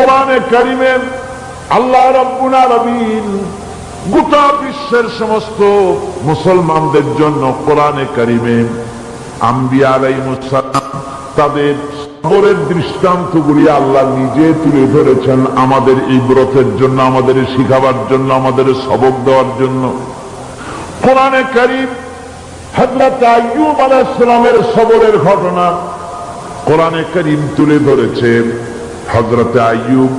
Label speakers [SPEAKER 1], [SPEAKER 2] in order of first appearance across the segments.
[SPEAKER 1] কোরআনে কারিমে আল্লাহ রাব্বুল আলামিন গোটা বিশ্বের সমস্ত মুসলমানদের জন্য কোরআনে কারিমে আম্বিয়া আলাইহিস সালাম তাদের সবরের দৃষ্টান্তগুলি আল্লাহ নিজে তুলে ধরেছেন আমাদের ইবরতের জন্য, আমাদের শিখাবার জন্য, আমাদের সবক দেওয়ার জন্য। কোরআনে কারীম হযরত আইয়ুব আলাইহিস সালামের সবরের ঘটনা কোরআনে কারীম তুলে ধরেছে। হযরত আইয়ুব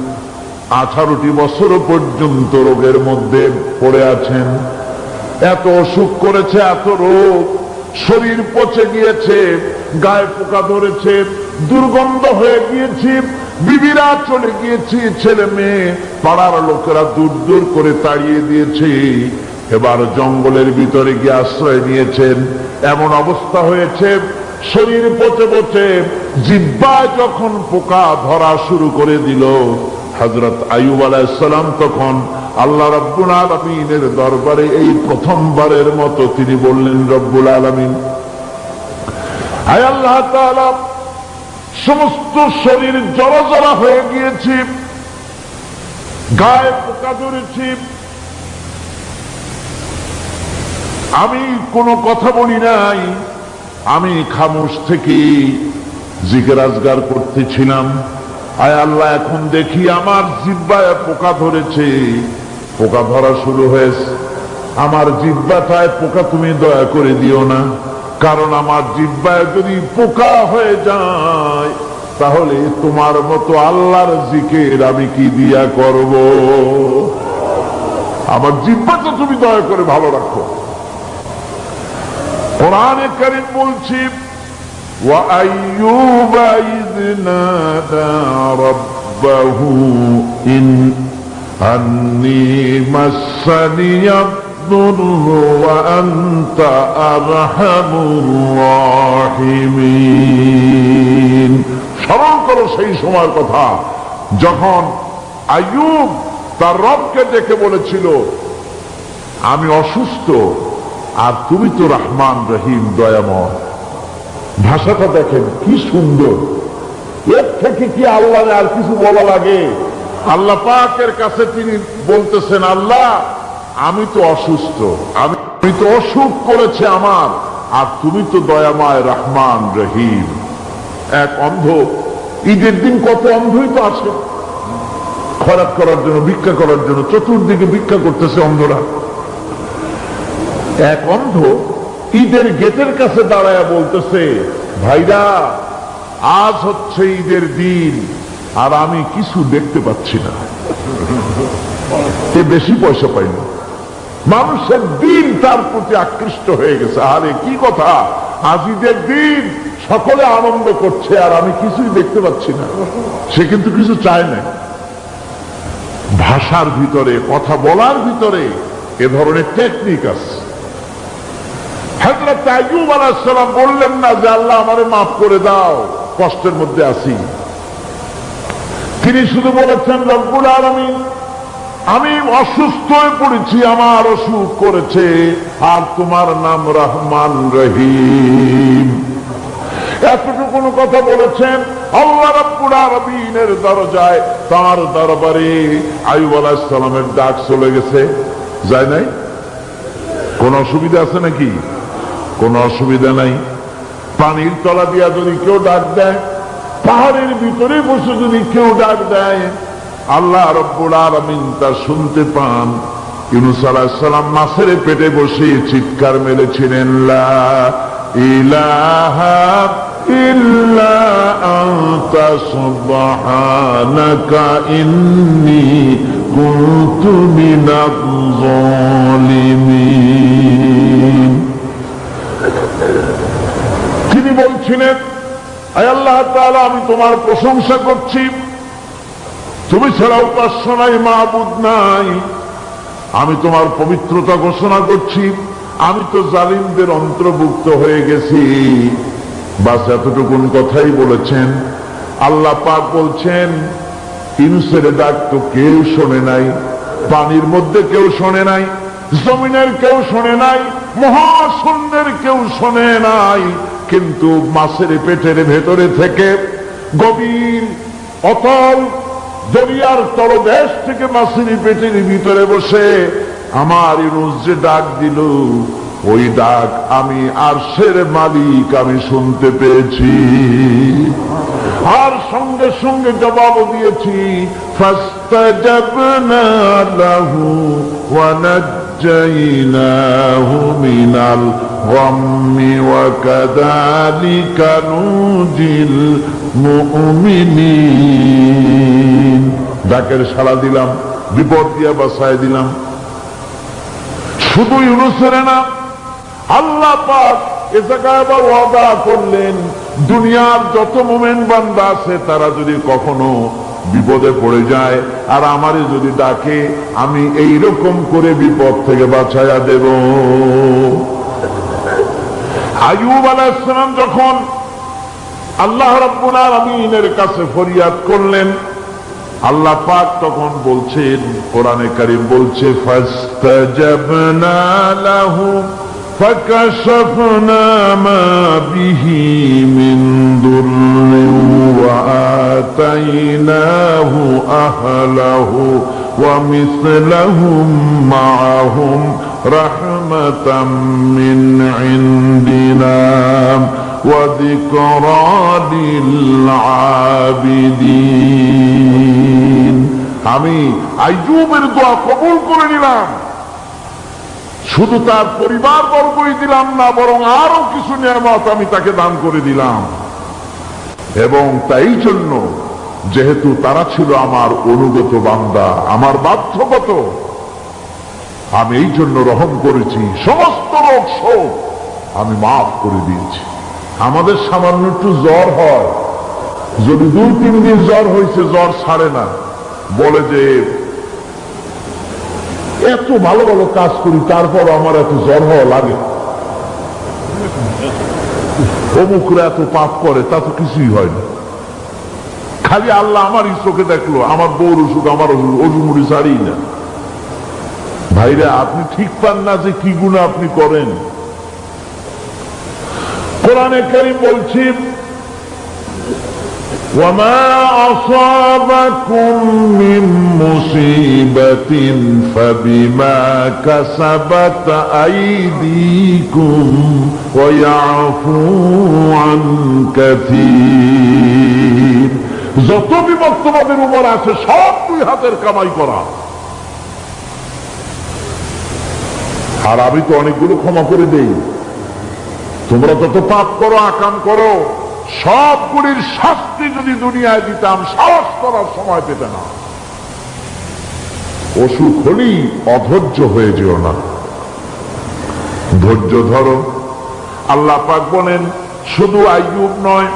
[SPEAKER 1] 18টি বছর পর্যন্ত রোগের মধ্যে পড়ে আছেন। এত অসুখ করেছে, এত রোগ, শরীর পচে গিয়েছে, গায়ে পোকা ধরেছে, দুর্গন্ধ হয়ে গিয়েছে, বিবিরা চলে গিয়েছে, ছেলে মেয়ে পাড়ার লোকেরা দূর দূর করে তাড়িয়ে দিয়েছে। এবার জঙ্গলের ভিতরে গিয়ে আশ্রয় নিয়েছেন। এমন অবস্থা হয়েছে, শরীর পচে পচে জিহ্বায় যখন পোকা ধরা শুরু করে দিল, হযরত আইয়ুব আলাইহিস সালাম তখন আল্লাহ রাব্বুল আলামিনের দরবারে এই প্রথমবারের মতো তিনি বললেন, রব্বুল আলামিন, আয় আল্লাহ তাআলা, সমস্ত শরীর জড়জড়া হয়ে গিয়েছে, গায়ে পোকা ধরেছে, আমি কোনো কথা বলি নাই, আমি খামোশ থেকে জিকির আজগার করতেছিলাম। আয় আল্লাহ, এখন দেখি আমার জিহ্বায় পোকা ধরেছে, পোকা ধরা শুরু হয়েছে। আমার জিহ্বাটায় পোকা তুমি দয়া করে দিও না, কারণ আমার জিহ্বায় যদি পোকা হয়ে যায় তাহলে তোমার মতো আল্লাহর জিকির আমি কি দিয়া করব? আমার জিহ্বাটা তুমি দয়া করে ভালো রাখো। কোরআনে কারীম বলছি, وَأَيُّوبَ إِذْ نَادَى رَبَّهُ أَنِّي مَسَّنِيَ الضُّرُّ وَأَنْتَ أَرْحَمُ الراحمين। স্মরণ করো সেই সময়ের কথা যখন আইয়ুব তার রবকে ডেকে বলেছিল, আমি অসুস্থ আর তুমি তো রহমান রহিম, দয়াময়। ভাষাটা দেখেন কি সুন্দর। এর থেকে কি আল্লাহ আর কিছু বলা লাগে? আল্লাহ পাকের কাছে তিনি বলতেছেন, আল্লাহ আমি তো অসুস্থ, আমি তো অসুখ করেছে আমার, আর তুমি তো দয়াময় রহমান রহিম। এক অন্ধ, ঈদের দিন কত অন্ধই তো আসে খরাত করার জন্য, ভিক্ষা করার জন্য, চতুর্দিকে ভিক্ষা করতেছে অন্ধরা। এক অন্ধ ঈদের গেটের কাছে দাঁড়ায় বলতেছে, ভাইরা আজ হচ্ছে ঈদের দিন আর আমি কিছু দেখতে পাচ্ছি না। এ বেশি পয়সা পাইনি, মানুষের দিন তার প্রতি আকৃষ্ট হয়ে গেছে। আরে কি কথা, আজ ঈদের দিন, সকলে আনন্দ করছে আর আমি কিছুই দেখতে পাচ্ছি না। সে কিন্তু কিছু চায় না। ভাষার ভিতরে, কথা বলার ভিতরে এ ধরনের টেকনিক আছে। হযরত আইয়ুব আলাইহিস সালাম বললেন না যে আল্লাহ আমারে মাফ করে দাও, কষ্টের মধ্যে আছি। তিনি শুধু বলেছেন, রব্বুল আলামিন, আমি অসুস্থ হয়ে পড়েছি, আমার অসুখ করেছে, আর তোমার নাম রহমান রহিম। এতটুকু কথা বলেছেন। আল্লাহ রাব্বুল আলামিনের দরজায়, তার দরবারে আইয়ুব আলাইহিস সালামের ডাক চলে গেছে। যায় নাই? কোন অসুবিধা আছে নাকি? কোন অসুবিধা নাই। পানির তলা দিয়া যদি কেউ ডাক দেয়, পাহাড়ের ভিতরে বসে যদি কেউ ডাক দেয়, আল্লাহ রাব্বুল আলামিন তা শুনতে পান। ইউনূস আলাইহিস সালাম মাছের পেটে বসে চিৎকার মেরেছিলেন, লা ইলাহা ইল্লা আনতা সুবহানাকা ইন্নী কুনতু মিনাজ জালিমিন। তিনি বলছিলেন, আয় আল্লাহ তাআলা, আমি তোমার প্রশংসা করছি, তুমি ছাড়া উপাস্য নাই, মাবুদ নাই। আমি তোমার পবিত্রতা ঘোষণা করছি, আমি তো জালিমদের অন্তর্ভুক্ত হয়ে গেছি। বাস এতটুকুন কথাই বলেছেন। আল্লাহ পাক বলছেন, ইউনূসের ডাক তো কেউ শোনে নাই, পানির মধ্যে কেউ শোনে নাই, জমিনের কেউ শোনে নাই, মহাশূন্যের কেউ শোনে নাই, কিন্তু মাছের পেটের ভেতরে থেকে গভীর অতল দরিয়ার তলদেশ থেকে মাছের পেটের ভিতরে বসে আমার ইউনুস যে ডাক দিল, ওই ডাক আমি আরশের মালিক আমি শুনতে পেয়েছি, আর সঙ্গে সঙ্গে জবাব দিয়েছি, ফাস্তাজাবনা লাহু ওয়া নাজ্জাইনাহু মিনাল গাম্মি ওয়া কাযালিকা নুজিল মুমিনিন। ডাকের সাড়া দিলাম, বিপদ দিয়া বাঁচায় দিলাম। শুধু ইউনুসের না, আল্লাহ পাক এ জায়গায় আবার ওয়াদা করলেন, দুনিয়ার যত মুমিন বান্দা আছে তারা যদি কখনো বিপদে পড়ে যায় আর আমারে যদি ডাকে, আমি এই রকম করে বিপদ থেকে বাঁচায়া দেব। আইয়ুব আলাইহিস সালাম যখন আল্লাহ রাব্বুল আলামিনের কাছে ফরিয়াদ করলেন, আল্লাহ পাক তখন বলছেন, কোরআনে কারীম বলছে, ফাস্তাজাবনা লাহু ফাকাশাফনা মা বিহি মিন দুররিন ওয়া আতাইনাহু আহলাহু ওয়া মিসলাহুম মাআহুম রাহমাতাম মিন ইনদিনা ওয়া যিকরা লিল আবিদিন। আমি আইয়ুবের দোয়া কবুল করে নিলাম, শুধু তার পরিবার বর্গই দিলাম না, বরং আরো কিছু নিয়ামত আমি তাকে দান করে দিলাম। এবং তাই জন্য যেহেতু তারা ছিল আমার অনুগত বান্দা, আমার বাধ্যগত, আমি এই জন্য রহম করেছি, সমস্ত রোগ শোক আমি মাফ করে দিয়েছি। আমাদের সামান্য একটু জ্বর হয়, যদি 2-3 দিন জ্বর হয়েছে, জ্বর ছাড়ে না, বলে যে এত ভালো ভালো কাজ করি তারপর আমার এত জ্বর হওয়া লাগে, অমুকরা এত পাপ করে, তা তো কিছুই হয় না, খালি আল্লাহ আমার চোখে দেখলো, আমার বউর অসুখ, আমার অজুমুড়ি ছাড়ি না। ভাইরা, আপনি ঠিক পান না যে কি গুনাহ আপনি করেন। কোরআনে কারীম বলছে, وما أصابكم من مصيبة فبما كسبت أيديكم ويعفو عن كثير। যত বিপদ তোমাদের উপর আছে সব 2 হাতের কামাই করা। আর আমি তো অনেকগুলো ক্ষমা করে দেই। তোমরা যত পাপ করো, আকাম করো, সবগুলির শাস্তি যদি দুনিয়ায় দিতাম, সাহস করার সময় পেতে না। অসুখ হলেই অধৈর্য হয়ে যেও না, ধৈর্য ধরো। আল্লাহ পাক বলেন, শুধু আইয়ুব নয়,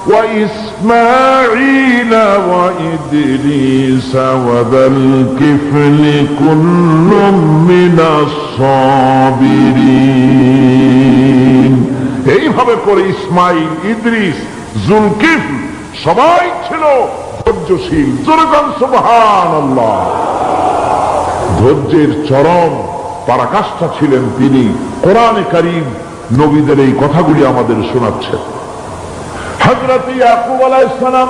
[SPEAKER 1] ওয়া ইসমাঈল ওয়া ইদরিস ওয়া যাল কিফলি কুল্লুম মিনাস সাবিরিন। এইভাবে করে ইসমাইল, ইদ্রিস, জুলকিফল সবাই ছিল ধৈর্যশীল। জোরগান সুবহানাল্লাহ। ধৈর্যের চরম পরাকাষ্ঠা ছিলেন তিনি। কোরআনে কারীম নবীদের এই কথাগুলি আমাদের শোনাচ্ছে। হযরত ইয়াকুব আলাইহিস সালাম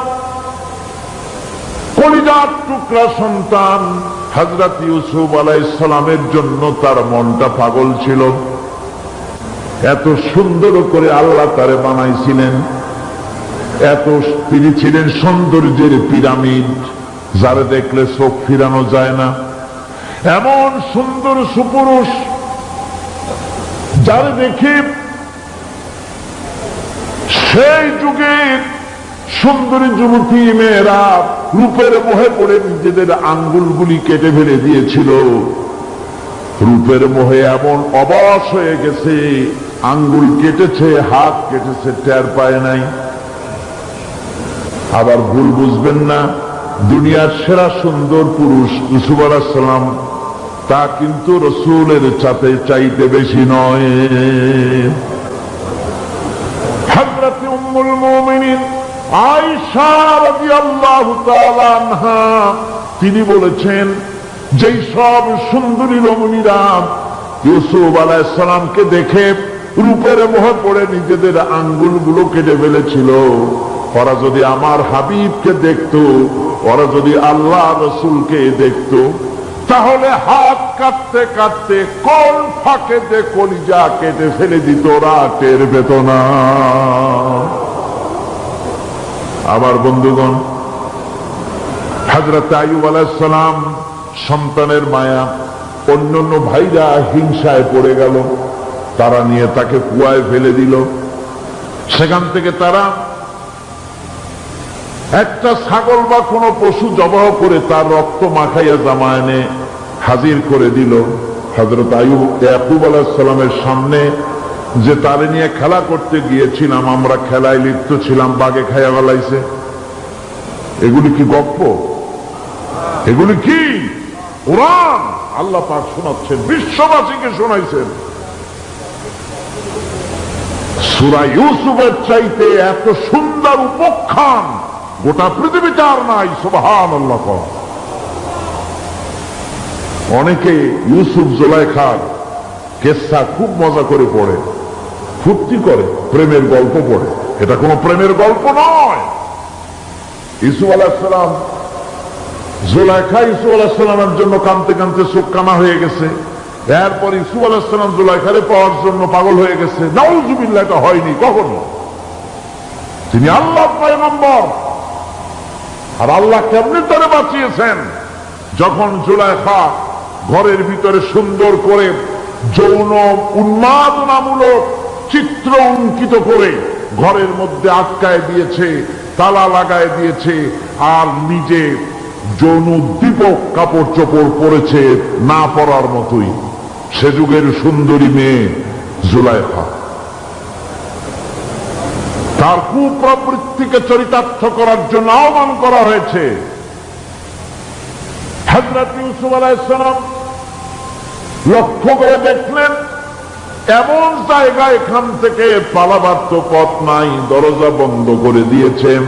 [SPEAKER 1] কলিজার টুকরা সন্তান হযরত ইউসুফ আলাইহিস সালামের জন্য তার মনটা পাগল ছিল। এত সুন্দর করে আল্লাহ তারে বানাইছিলেন, এত তিনি ছিলেন সৌন্দর্যের পিরামিড, যারে দেখলে চোখ ফিরানো যায় না। এমন সুন্দর সুপুরুষ, যারে দেখে সেই যুগের সুন্দরী যুবতী মেয়েরা রূপের মোহে পড়ে নিজেদের আঙ্গুলগুলি কেটে ফেলে দিয়েছিল। রূপের মোহে এমন অবশ হয়ে গেছে, আঙ্গুল কেটেছে, হাত কেটেছে, টের পায় নাই। আবার ভুল বুঝবেন না, দুনিয়ার সেরা সুন্দর পুরুষ ইউসুফ আলাইহিস সালাম, তা কিন্তু রাসূলের চাইতে বেশি নয়। হযরত উম্মুল মুমিনিন আয়েশা রাদিয়াল্লাহু তাআলা আনহা তিনি বলেছেন, যেই সব সুন্দরী রমণীরা ইউসুফ আলাইহিস সালামকে দেখে রূপের মোহে পড়ে নিজেদের আঙ্গুলগুলো কেটে ফেলেছিল, ওরা যদি আমার হাবিবকে দেখতো ওরা যদি আল্লাহ রসুলকে দেখতো তাহলে হাত কাটতে কাটতে কোন ফাঁকেতে কলিজা কেটে ফেলে দিত, ওরা টের পেত না। আবার বন্ধুগণ, হযরত আইয়ুব আলাইহিস সালাম সন্তানের মায়া, অন্যান্য ভাইরা হিংসায় পড়ে গেল, তারা নিয়ে তাকে কুয়ায় ফেলে দিল। সেখান থেকে তারা একটা ছাগল বা কোনো পশু জবাহ করে তার রক্ত মাখাইয়া জামা এনে হাজির করে দিল হযরত ইয়াকুব আলাইহিস সালামের সামনে, যে তারে নিয়ে খেলা করতে গিয়েছিলাম, আমরা খেলায় লিপ্ত ছিলাম, বাগে খাইয়া ফেলাইছে। এগুলি কি গপ্প? এগুলি কি কোরআন? আল্লাহ পাক শোনাচ্ছেন, বিশ্ববাসীকে শোনাইছেন। সূরা ইউসুফের চাইতে এত সুন্দর উপখ্যান গোটা পৃথিবীতে আর নাই। সুবহানাল্লাহ। অনেকে ইউসুফ জুলাইখার কেসা খুব মজা করে পড়ে, ফুর্তি করে, প্রেমের গল্প পড়ে। এটা কোনো প্রেমের গল্প নয়। ইউসুফ আলাইহিস সালাম, জুলাইখা ইউসুফ আলাইহিস সালামের জন্য কাঁদতে কাঁদতে চোখ কানা হয়ে গেছে। এরপর ইউসুফ আলাইহিস সালাম জুলাইখারে পাওয়ার জন্য পাগল হয়ে গেছে। নাউযুবিল্লাহ, এটা হয়নি কখনো। তিনি আল্লাহর পয়গম্বর, আর আল্লাহ কেমনি তারে বাঁচিয়েছেন। যখন জুলাইখা ঘরের ভিতরে সুন্দর করে যৌন উন্মাদনামূলক চিত্র অঙ্কিত করে ঘরের মধ্যে আটকায় দিয়েছে, তালা লাগায় দিয়েছে, আর নিজে যৌন উদ্দীপক কাপড় চোপড় পরেছে না পরার মতোই, সে যুগের সুন্দরী মেয়ে জুলাইখা। তার কুপ্রবৃত্তিকে চরিতার্থ করার জন্য আহ্বান করা হয়েছে। হযরত ইউসুফ আলাইহিস সালাম লক্ষ্য করে দেখলেন এমন জায়গা, এখান থেকে পালাবার তো পথ নাই, দরজা বন্ধ করে দিয়েছেন।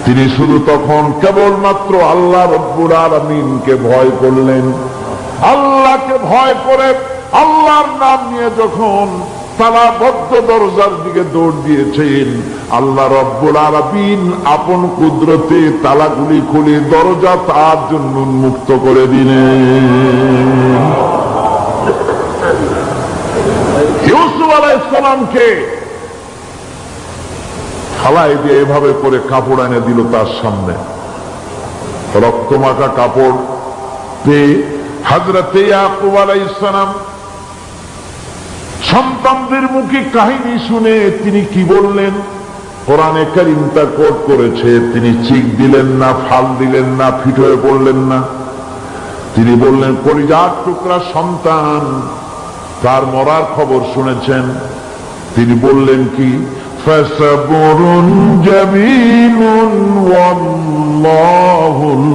[SPEAKER 1] তিনি শুধু তখন কেবলমাত্র আল্লাহ রব্বুল আলামিনকে ভয় করলেন। আল্লাহকে ভয় করে আল্লাহর নাম নিয়ে যখন তালাবদ্ধ দরজার দিকে দৌড় দিয়েছেন, আল্লাহ রব্বুল আলামিন আপন কুদরতে তালাগুলি খুলে দরজা তার জন্য উন্মুক্ত করে দিলেন। ইউসুফ আলাইহিস সালামকে ফালাই দিয়ে এভাবে করে কাপড় এনে দিল তার সামনে। রক্তমাখা কাপড় পেয়ে হযরত ইয়াকুব আলাইহিস সালাম সন্তানদের মুখে কাহিনী শুনে তিনি কি বললেন? কোরআনে কারীম তা কোট করেছে। তিনি চিক দিলেন না, ফাল দিলেন না, ফিট হয়ে পড়লেন না। তিনি বললেন, কলিজার টুকরা সন্তান তার মরার খবর শুনেছেন। তিনি বললেন কি? ফাসাবরুন জামিলুন ওয়াল্লাহুল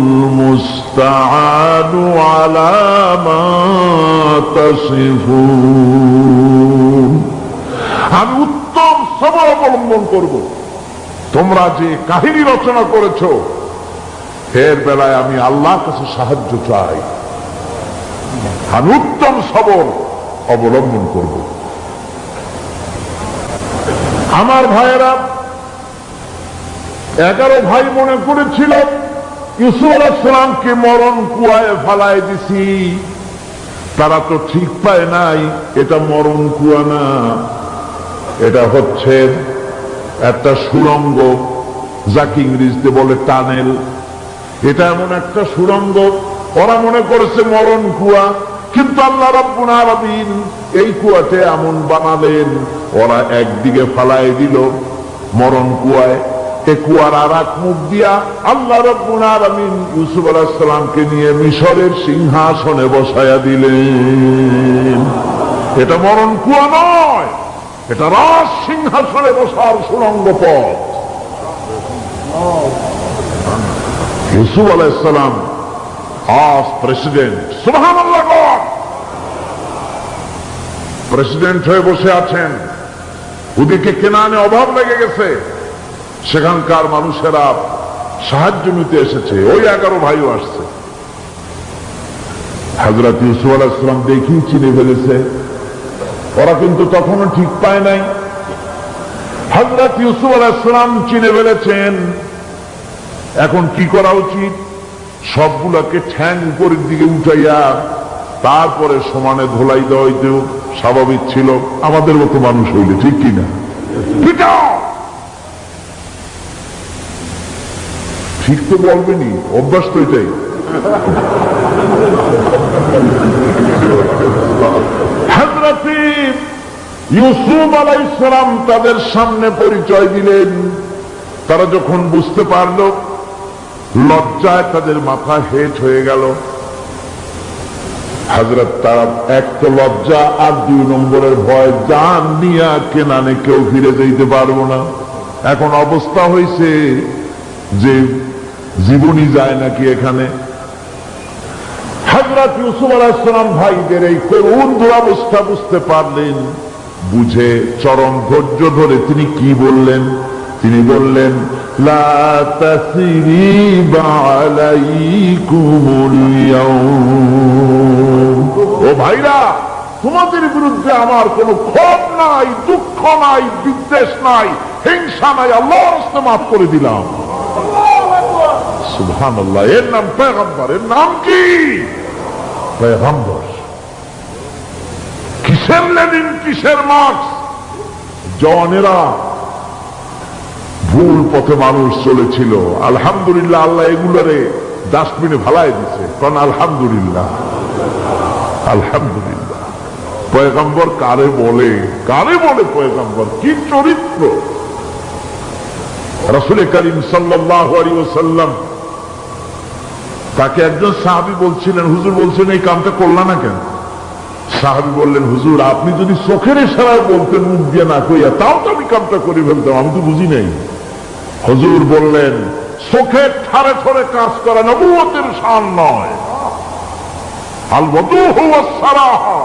[SPEAKER 1] মুস্তাআনু আলা মা তাসিফুন। আমি উত্তম সবর অবলম্বন করব। তোমরা যে কাহিনী রচনা করেছ এর বেলায় আমি আল্লাহর কাছে সাহায্য চাই। আমি উত্তম সবর অবলম্বন করব। আমার ভাইয়েরা, 11 ভাই মনে করেছিল ইউসুফ আলাইহিস সালামকে মরণ কুয়ায় ফালায় দিছি। তারা তো ঠিক পায় নাই এটা মরণ কুয়া না, এটা হচ্ছে একটা সুড়ঙ্গ, যাকে ইংরেজিতে বলে টানেল। এটা এমন একটা সুড়ঙ্গ, ওরা মনে করেছে মরণ কুয়া। কিন্তু আল্লাহ রাব্বুল আলামিন এই কুয়াতে এমন বানালেন, ওরা একদিকে ফালায় দিল মরণ কুয়ায়, এ কুয়ার আর এক মুখ দিয়া আল্লাহ রাব্বুল আলামিন ইউসুফ আলাইহিস সালামকে নিয়ে মিশরের সিংহাসনে বসায়া দিলেন। এটা মরণ কুয়া নয়, এটা রাজ সিংহাসনে বসার সুড়ঙ্গ পথ। ইউসুফ আলাইহিস সালাম আজ প্রেসিডেন্ট। সুবহানাল্লাহ। প্রেসিডেন্ট হয়ে বসে আছেন। ওদিকে কেনানে অভাব লেগে গেছে, সেখানকার মানুষেরা সাহায্য নিতে এসেছে। ওই 11 ভাইও আসছে। হযরত ইউসুফ আলাইহিস সালাম দেখেই চিনে ফেলেছে। ওরা কিন্তু তখনও ঠিক পায় নাই। হযরত ইউসুফ আলাইহিস সালাম চিনে ফেলেছেন এখন কি করা উচিত? সবগুলাকে ঠ্যাং উপরের দিকে উঠাইয়া তারপরে সমানে ধোলাই দেওয়া হইতেও স্বাভাবিক ছিল, আমাদের মতো মানুষ হইলে, ঠিক কিনা? ঠিক তো বলবেনি, অভ্যাস তো এটাই। হযরত ইউসুফ আলাইহিস সালাম তাদের সামনে পরিচয় দিলেন। তারা যখন বুঝতে পারল, লজ্জায় তাদের মাথা হেট হয়ে গেল। হযরত তারা এক তো লজ্জা, আর 2 নম্বরের ভয়, জান নিয়া কেনানে কেউ ফিরে যেতে পারবো না। এখন অবস্থা হয়েছে যে জীবনই যায় নাকি এখানে। হযরত ইউসুফ আলাইহিস সালাম ভাইদের এই করুণ দুরবস্থা বুঝতে পারলেন। বুঝে চরম ধৈর্য ধরে তিনি কি বললেন? তিনি বললেন, লা তাসরিবা আলাইকুমুল ইয়াউম। ও ভাইরা, তোমাদের বিরুদ্ধে আমার কোনো ক্ষোভ নাই, দুঃখ নাই, বিদ্বেষ নাই, হিংসা নাই, আল্লাহর রাস্তায় মাফ করে দিলাম। সুবহানাল্লাহ। এর নাম পয়গম্বর। এর নাম কি? পয়গম্বর। কিসের লেনিন, কিসের মার্কস? জওয়ানেরা, ভুল পথে মানুষ চলেছিল, আলহামদুলিল্লাহ আল্লাহ এগুলারে ডাস্টবিনে ভালাই দিছে। কারণ আলহামদুলিল্লাহ, আলহামদুলিল্লাহ। পয়গম্বর কারে বলে? কারে বলে পয়গম্বর? কি চরিত্র! রাসূল করিম সাল্লাল্লাহু আলাইহি ওয়াসাল্লাম, তাকে একজন সাহাবী বলছিলেন, হুজুর বলছেন এই কামটা করলা না কেন? সাহাবী বললেন, হুজুর আপনি যদি চোখের ইশারায় বলতেন, মুখ দিয়ে না কইয়া, তাও তো আমি কামটা করে ফেলতাম, আমি তো বুঝি নাই। হুজুর বললেন, চোখের ঠারে ঠারে কাজ করা নবুয়তের শান নয়। আল ওয়াদুহু ওয়াস সারাহা,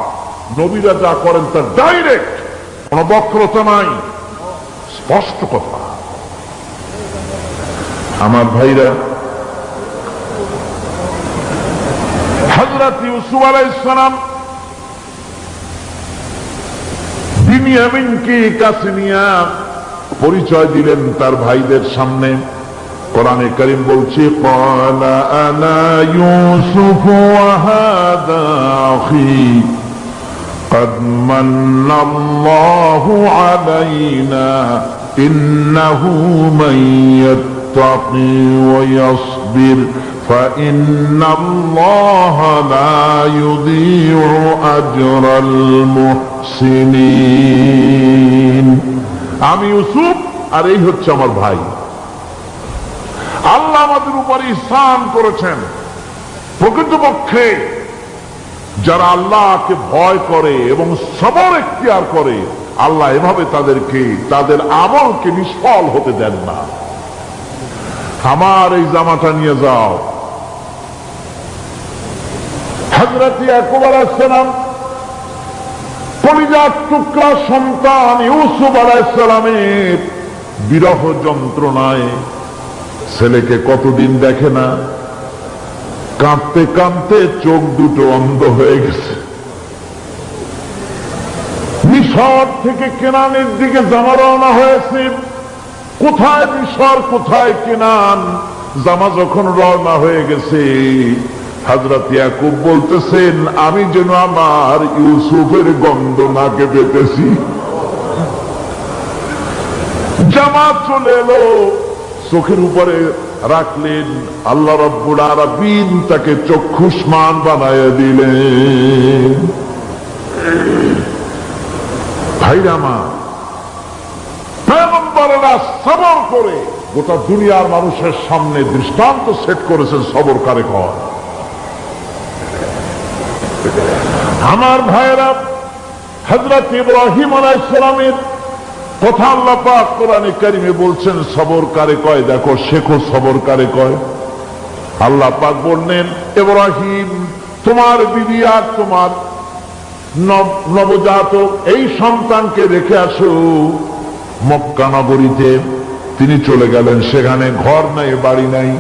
[SPEAKER 1] নবীরা যা করেন তা ডাইরেক্ট, কোনো বক্রতা নাই, স্পষ্ট কথা। আমার ভাইরা, হযরত ইউসুফ আলাইহিস সালাম বিনিয়ামিনকে কাছে নিয়ে পরিচয় দিলেন তার ভাইদের সামনে। কোরআনে কারীম বলছে, ক্বালা আনা ইউসুফ ওয়া হাদা আখি قد من الله علينا إنه من يتقي ويصبر فإن الله لا يضيع أجر المحسنين। আমি ইউসুফ আর এই হচ্ছে আমার ভাই। আল্লাহ আমাদের উপর ইহসান করেছেন। প্রকৃতপক্ষে যারা আল্লাহকে ভয় করে এবং সবর ইখতিয়ার করে, আল্লাহ এভাবে তাদেরকে, তাদের আমলকে নিষ্ফল হতে দেন না। আমার এই জামাটা নিয়ে যাও। হযরত ইয়াকুব আলাইহিস সালাম কলিজার টুকরা সন্তান ইউসুফ আলাইহিস সালামের বিরহ যন্ত্রণায় ছেলেকে কতদিন দেখে না, কাঁদতে কাঁদতে চোখ দুটো অন্ধ হয়ে গেছে। মিশর থেকে কেনানের দিকে জামা রওনা হয়েছে। কোথায় মিশর, কোথায় কেনান? জামা যখন রওনা হয়ে গেছে, হযরত ইয়াকুব বলতেছেন, আমি যেন আমার ইউসুফের গন্ধ নাকে পেতেছি। জামা চলে এলো, চোখের উপরে রাখলেন। আল্লাহ রাব্বুল আলামিন তাকে চক্ষুষ্মান বানায় দিলেন। ভাইরা আমার, পয়গম্বরেরা সবর করে গোটা দুনিয়ার মানুষের সামনে দৃষ্টান্ত সেট করেছেন সবর কারে কয়। আমার ভাইরা, হযরত ইব্রাহিম আলাইহিস সালামের কথা আল্লাহ পাক কোরআনে কারিমে বলছেন সবর কারে কয়। দেখো, শেখো সবর কারে কয়। আল্লাহ পাক বললেন, ইব্রাহিম তোমার বিবি আর তোমার নবজাতক এই সন্তানকে রেখে আসো মক্কা নগরীতে। তিনি চলে গেলেন। সেখানে ঘর নাই, বাড়ি নাই,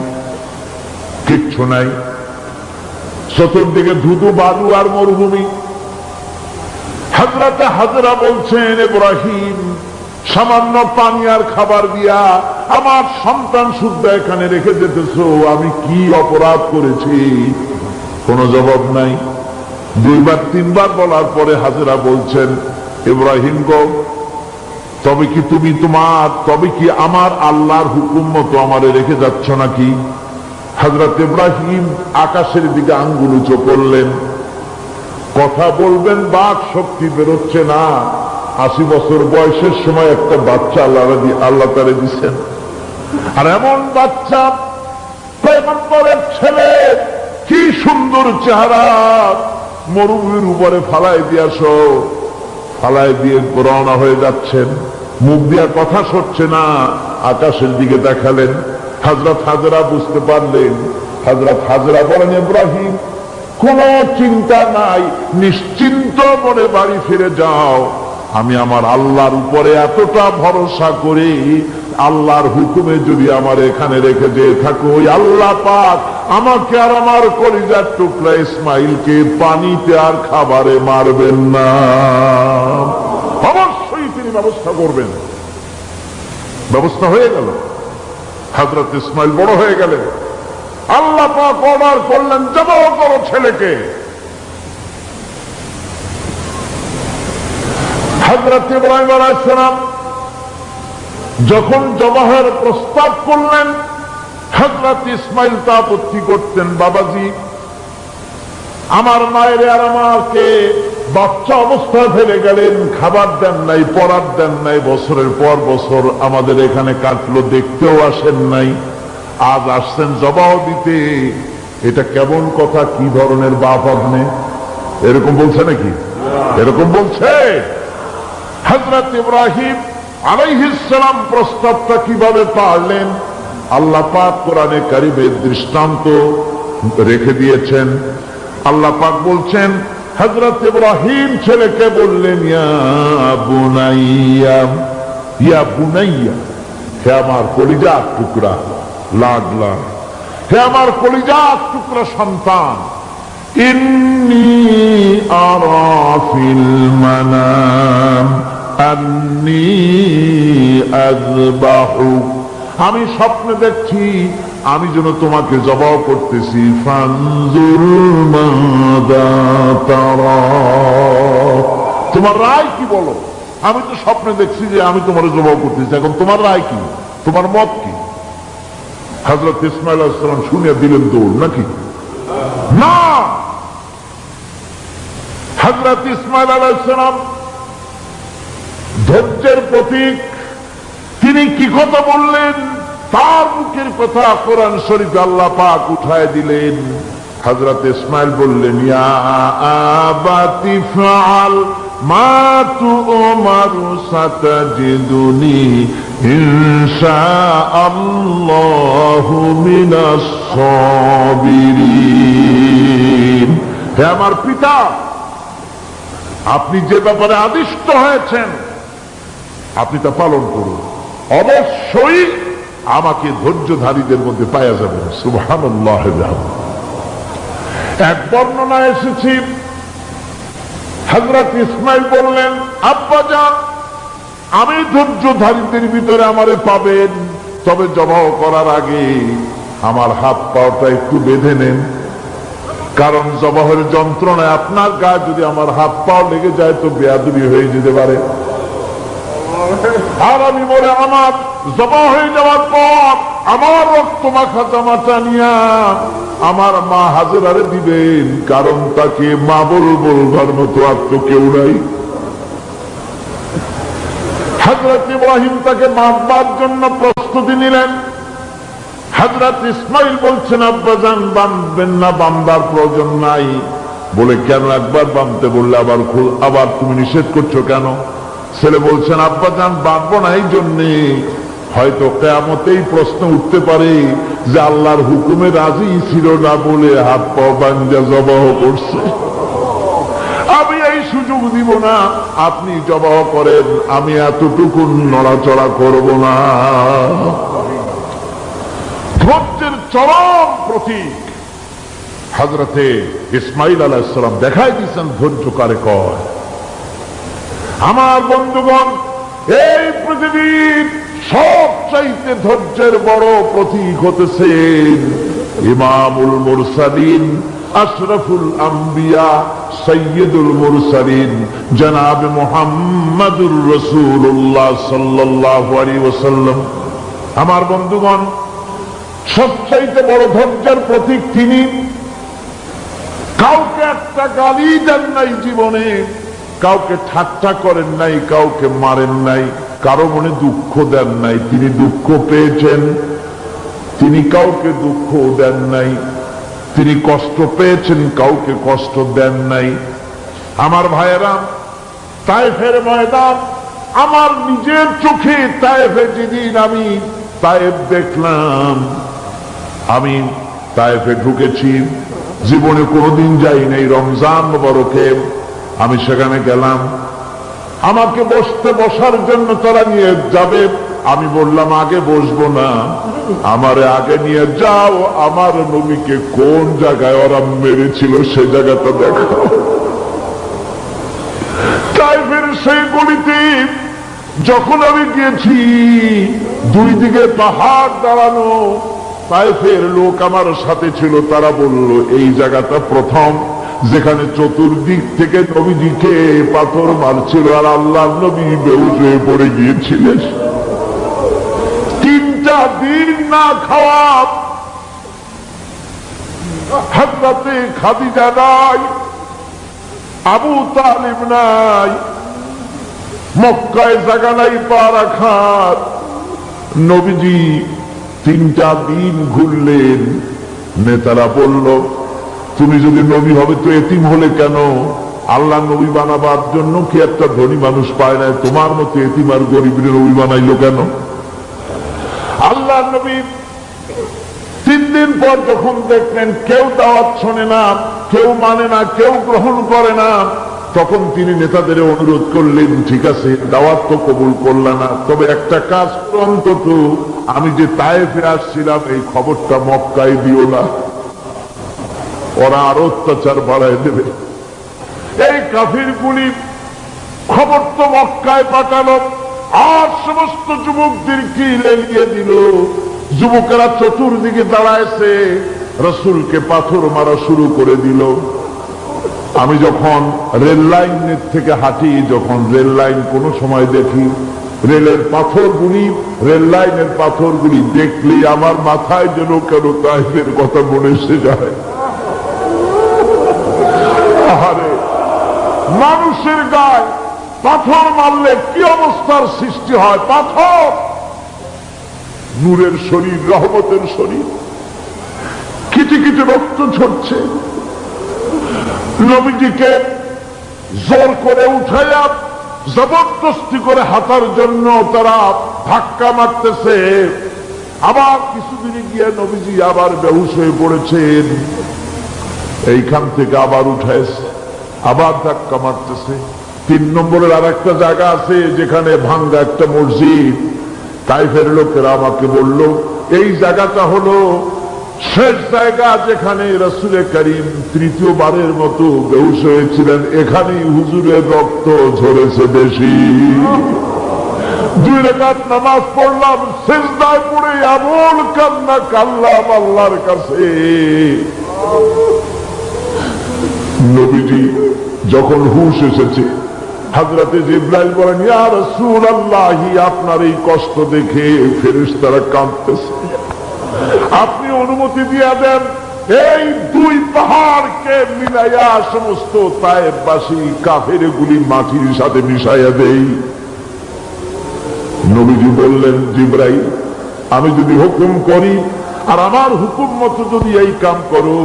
[SPEAKER 1] কিচ্ছু নাই। চতুর্দিকে ধুধু বালু আর মরুভূমি। হযরত হাজরা বলছেন, ইব্রাহিম সামান্য পানি আর খাবার দিয়া আমার সন্তান শুদ্ধ এখানে রেখে যেতেছো, আমি কি অপরাধ করেছি? কোনো জবাব নাই। দুইবার তিনবার বলার পরে হাজেরা বলছেন, ইব্রাহিম গো, তবে কি আমার আল্লাহর হুকুম মতো আমারে রেখে যাচ্ছ নাকি? হযরত ইব্রাহিম আকাশের দিকে আঙ্গুল উঁচু করলেন। কথা বলবেন, বাক শক্তি বেরোচ্ছে না। 80 বছর বয়সের সময় একটা বাচ্চা আল্লাহ তারে দিচ্ছেন, আর এমন বাচ্চা পয়গম্বরের ছেলে, কি সুন্দর চেহারা, মরুভূমির উপরে ফালাই দিয়ে রওনা হয়ে যাচ্ছেন। মুখ দিয়া কথা সরছে না, আকাশের দিকে দেখালেন। হযরত হাজেরা বুঝতে পারলেন। হযরত হাজেরা বলেন, ইব্রাহিম কোনো চিন্তা নাই, নিশ্চিন্ত মনে বাড়ি ফিরে যাও। আমি আমার আল্লাহর উপরে এতটা ভরসা করি, আল্লাহর হুকুমে যদি আমার এখানে রেখে দিয়ে থাকো, ওই আল্লাহ পাক আমাকে আর আমার কলিজার টুকরা ইসমাইলকে পানিতে আর খাবারে মারবেন না, অবশ্যই তিনি ব্যবস্থা করবেন। ব্যবস্থা হয়ে গেল। হযরত ইসমাইল বড় হয়ে গেলেন। আল্লাহ পাক অর্ডার করলেন, জবাহ করো ছেলেকে। হযরত ইব্রাহিম আলাইহিস সালাম যখন জবাহের প্রস্তাব করলেন, হযরত ইসমাইল তা আপত্তি করতেন, বাবাজি আমার মায়ের আর আমাকে বাচ্চা অবস্থায় ফেলে গেলেন, খাবার দেন নাই, পড়ার দেন নাই, বছরের পর বছর আমাদের এখানে কাটলো, দেখতেও আসেন নাই, আজ আসছেন জবাহ দিতে। এটা কেমন কথা? কি ধরনের বাপ আপনি? এরকম বলছে নাকি? এরকম বলছে? হযরত ইব্রাহিম আলাইহিস সালাম প্রস্তাবটা কিভাবে পারলেন? আল্লাহ পাক কোরআনে কারিমে দৃষ্টান্ত রেখে দিয়েছেন। আল্লাহ পাক বলছেন, হযরত ইব্রাহিম ছেলেকে বললেন, ইয়া বুনাইয়া, হে আমার কলিজার টুকরা, লাডলা, হে আমার কলিজার টুকরা সন্তান, ইন্নী আরা ফিল মানাম আন্নী আযবাহুক, আমি স্বপ্নে দেখছি আমি যেন তোমাকে জবাহ করতেছি। ফানজুর মাযা তারা, তোমার রায় কি বলো? আমি তো স্বপ্নে দেখছি যে আমি তোমার জবাহ করতেছি, এখন তোমার রায় কি, তোমার মত কি? হযরত ইসমাঈল আলাইহিস সালাম শুনিয়া দিলেন দৌড়, নাকি না? হযরত ইসমাঈল আলাইহিস সালাম ধৈর্যের প্রতীক, তিনি কি কথা বললেন? তার মুখের কথা কোরআন শরীফে আল্লাহ পাক উঠায় দিলেন। হযরত ইসমাঈল বললেন, ইয়া আবাতি ফাআল মা তু'মারু সাতাজিদুনি ইনশাআল্লাহু মিনাস সাবিরিন। হে আমার পিতা, আপনি যে ব্যাপারে আদিষ্ট হয়েছেন আপনি তা পালন করুন, অবশ্যই আমাকে ধৈর্যধারীদের মধ্যে পাওয়া যাবে। সুবহানাল্লাহ। এক বর্ণনা এসেছি, হযরত ইসমাঈল বললেন, আব্বাজান আমি ধৈর্যধারীদের ভিতরে আমারে পাবেন, তবে জবাহ করার আগে আমার হাত পাটা একটু বেঁধে নেন, কারণ জবাহের যন্ত্রণায় আপনার গায়ে যদি আমার হাত পাও লেগে যায় তো বেয়াদবি হয়ে যেতে পারে। আর আমি বলে আমার জবাহ হয়ে যাওয়ার পর আমার রক্ত মাখা জামা টানিয়া আমার মা হাজেরারে দিবেন, কারণ তাকে মা বলবার মতো আর তো কেউ নাই। হযরত ইব্রাহিম তাকে মারবার জন্য প্রস্তুতি নিলেন। হযরত ইসমাঈল বলছেন, আব্বাজান বাঁধবেন না, বাঁধবার প্রয়োজন নাই। বলে কেন? একবার বাঁধতে বললে আবার তুমি নিষেধ করছো কেন? ছেলে বলছেন, আব্বাজান বাঁধবো না এই জন্যে, হয়তো কিয়ামতেই প্রশ্ন উঠতে পারে যে আল্লাহর হুকুমে রাজি ছিল না বলে হাত পা বাঁধা জবাহ করছে, আমি এই সুযোগ দিব না, আপনি জবাহ করেন, আমি এতটুকু নড়াচড়া করব না। ধৈর্যের চরম প্রতীক হযরতে ইসমাঈল আলাইহিস সালাম দেখাই দিয়েছেন ধৈর্য কারে কয়। আমার বন্ধুগণ, এই পৃথিবীর সবচাইতে ধৈর্যের বড় প্রতীক হতেছেন ইমামুল মুরসালিন, আশরাফুল আম্বিয়া, সৈয়দুল মুরসালিন জনাব মুহাম্মাদুর রাসূলুল্লাহ সাল্লাল্লাহু আলাইহি ওয়াসাল্লাম। আমার বন্ধুগণ, সবচাইতে বড় ধৈর্যের প্রতীক তিনি। কাউকে একটা গালি দেন নাই জীবনে, কাউকে ঠাট্টা করেন নাই, কাউকে মারেন নাই, কারো মনে দুঃখ দেন নাই। তিনি দুঃখ পেয়েছেন, তিনি কাউকে দুঃখ দেন নাই। তিনি কষ্ট পেয়েছেন, কাউকে কষ্ট দেন নাই। আমার ভাইয়েরা, তায়েফের ময়দান, আমার নিজের চোখে তায়েফে যেদিন আমি তায়েফ দেখলাম, আমি তায়েফে ঢুকেছি, জীবনে কোনোদিন যাই নাই। রমজান মুবারকে আমি সেখানে গেলাম, আমাকে বসার জন্য তারা নিয়ে যাবে। আমি বললাম আগে বসবো না, আমারে আগে নিয়ে যাও, আমার নবীকে কোন জায়গায় ওরা মেরেছিল সে জায়গাটা দেখাও। তাইফের সেই গলিতে যখন আমি গিয়েছি, দুই দিকে পাহাড় দাঁড়ানো, তাইফের লোক আমার সাথে ছিল। তারা বলল এই জায়গাটা প্রথম যেখানে চতুর্দিক থেকে নবীজিকে পাথর মারছিল আর আল্লাহর নবী বেহুশ হয়ে পড়ে গিয়েছিলেন। 3টা দিন না খাওয়া, হযরতে খাদিজা নাই, আবু তালিব নাই, মক্কায় জায়গা নাই পা রাখার। নবীজি 3টা দিন ঘুরলেন। নেতারা বলল তুমি যদি নবী হবে তো এতিম হলে কেন? আল্লাহ নবী বানাবার জন্য কি একটা ধনী মানুষ পায় না? তোমার মতো এতিম আর গরিবের নবী বানাইলো কেন? আল্লাহ নবী 3 দিন পর যখন দেখলেন কেউ দাওয়াত শোনে না, কেউ মানে না, কেউ গ্রহণ করে না, তখন তিনি নেতাদের অনুরোধ করলেন ঠিক আছে দাওয়াত তো কবুল করলাম না, তবে একটা কাজ অন্তত আমি যে তায়েফে আসছিলাম এই খবরটা মক্কায় দিও না, ওরা আরো অত্যাচার বাড়ায় দেবে। এই কাফিরগুলি খবর তো মক্কায় পাঠালো আর সমস্ত যুবকদেরকে লেলিয়ে দিল। যুবকেরা চতুর্দিকে দাঁড়াইছে, রাসূলকে পাথর মারা শুরু করে দিল। আমি যখন রেল লাইনের থেকে হাঁটি, যখন রেল লাইন কোনো সময় দেখি, রেলের পাথরগুলি, রেল লাইনের পাথরগুলি দেখলেই আমার মাথায় যেন কেন তাইফের কথা মনে এসে যায়। আরে মানুষের গায়ে পাথর মারলে কি অবস্থার সৃষ্টি হয়? পাথর নূরের শরীর, রহমতের শরীর, কিচি কিচি রক্ত ঝরছে। নবীজিকে জোর করে উঠাইয়া জবরদস্তি করে হাঁটার জন্য তারা ধাক্কা মারতেছে। আবার কিছুদিনে গিয়ে নবীজি আবার বেহুশ হয়ে পড়েছেন, এইখান থেকে আবার উঠাইছে, আবার ধাক্কা মারতেছে। 3 নম্বরের আর একটা জায়গা আছে যেখানে ভাঙ্গা একটা মসজিদ। তাইফের লোকেরা আমাকে বলল এই জায়গাটা হলো শেষ জায়গা যেখানে রাসূল করিম 3য়বারের মতো বেহুশ হয়েছিলেন, এখানেই হুজুরের রক্ত ঝরেছে বেশি। 2 রাকাত নামাজ পড়লাম, সিজদায় পড়ে এমন কান্না কাঁদলাম আল্লাহর কাছে। নবীজি যখন হুশ এসেছে, হযরতে জিবরাইল বলেন ইয়া রাসূলুল্লাহ, আপনার এই কষ্ট দেখে ফেরেশতারা কাঁদতেছে, আপনি অনুমতি দিয়ে দেন এই 2 পাহাড়কে মিলাইয়া সমস্ত তায়েফবাসী কাফেরগুলি মাটির সাথে মিশাইয়া দেই। নবীজি বললেন জিবরাইল, আমি যদি হুকুম করি আর আমার হুকুম মতো যদি এই কাম করো,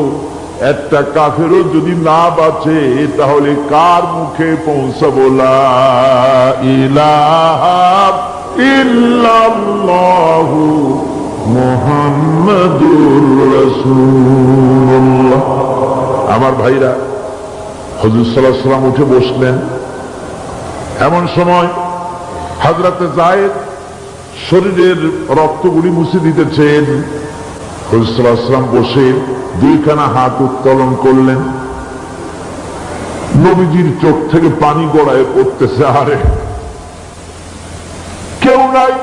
[SPEAKER 1] একটা কাফেরও যদি না বাঁচে তাহলে কার মুখে পৌঁছাবো লা ইলাহা ইল্লাল্লাহু মুহাম্মাদুর রাসূলুল্লাহ। আমার ভাইরা, হুজুর সাল্লাল্লাহু আলাইহি ওয়াসাল্লাম উঠে বসলেন। এমন সময় হযরতে যায়েদ শরীরের রক্তগুলি মুছে দিতেছেন। হুজুর সাল্লাল্লাহু আলাইহি ওয়াসাল্লাম বসে 2খানা হাত উত্তোলন করলেন। নবীজির চোখ থেকে পানি গড়ায় পড়তেছে। আরে কেউ নাই,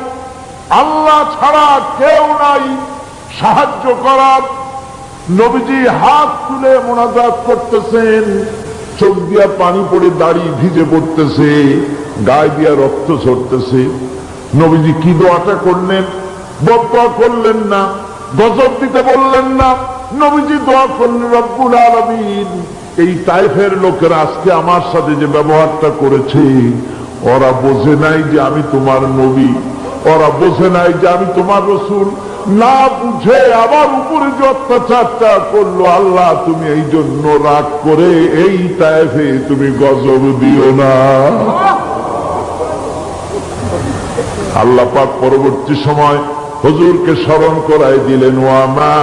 [SPEAKER 1] আল্লাহ ছাড়া কেউ নাই সাহায্য করার। নবীজি হাত তুলে মোনাজাত করতেছেন, চোখ দিয়া পানি পড়ে দাড়ি ভিজে পড়তেছে, গায়ে দিয়া রক্ত ঝরতেছে। নবীজি কি দোয়াটা করলেন? বদদোয়া করলেন না, গজব দিতে বললেন না। নবীজি দোয়া করলেন, রব্বুল আলামিন, এই তায়েফের লোকেরা আজকে আমার সাথে যে ব্যবহারটা করেছে, ওরা বোঝে নাই যে আমি তোমার নবী, ওরা বোঝে নাই যে আমি তোমার রাসূল। না বুঝে আমার উপরে যে অত্যাচারটা করলো, আল্লাহ তুমি এই জন্য রাগ করে এই তায়েফে তুমি গজব দিও না। আল্লাহ পাক পরবর্তী সময় হুজুরকে স্মরণ করাই দিলেন, ওয়া মা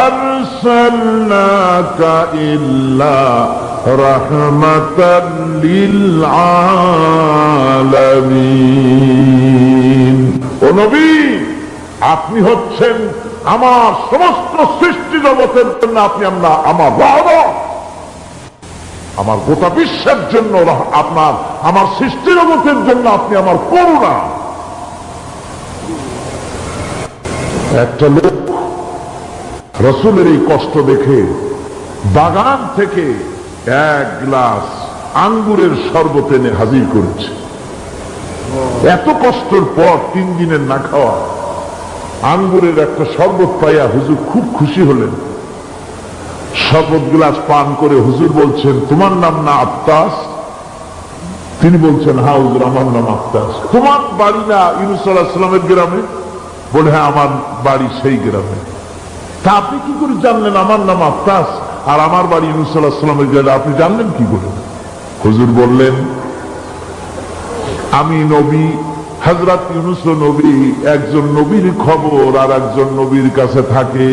[SPEAKER 1] আরসালনাকা ইল্লা রাহমাতাল লিল আলামিন। ও নবী, আপনি হচ্ছেন আমার সমস্ত সৃষ্টি জগতের জন্য আপনি আমার রহমত, আমার গোটা বিশ্বের জন্য আপনার, আমার সৃষ্টি জগতের জন্য আপনি আমার করুণা। একটা লোক রাসূলের এই কষ্ট দেখে বাগান থেকে এক গ্লাস আঙ্গুরের শরবত এনে হাজির করেছে। এত কষ্টের পর 3 দিনের না খাওয়া আঙ্গুরের একটা শরবত পাইয়া হুজুর খুব খুশি হলেন। শরবত গ্লাস পান করে হুজুর বলছেন, তোমার নাম না আফতাস? তিনি বলছেন, হ্যাঁ হুজুর, আমার নাম আফতাস। তোমার বাড়ি না ইউনূস আলাইহিস সালামের গ্রামে? বলে, হ্যাঁ আমার বাড়ি সেই গ্রামে। তা আপনি কি করে জানলেন আমার নাম আফতাস আর আমার বাড়ি ইউনূস আলাইহিস সালামের গ্রামে? আপনি জানলেন কি করে? হুজুর বললেন, আমি নবী, হযরত ইউনূস নবী, একজন নবীর খবর আর একজন নবীর কাছে থাকে।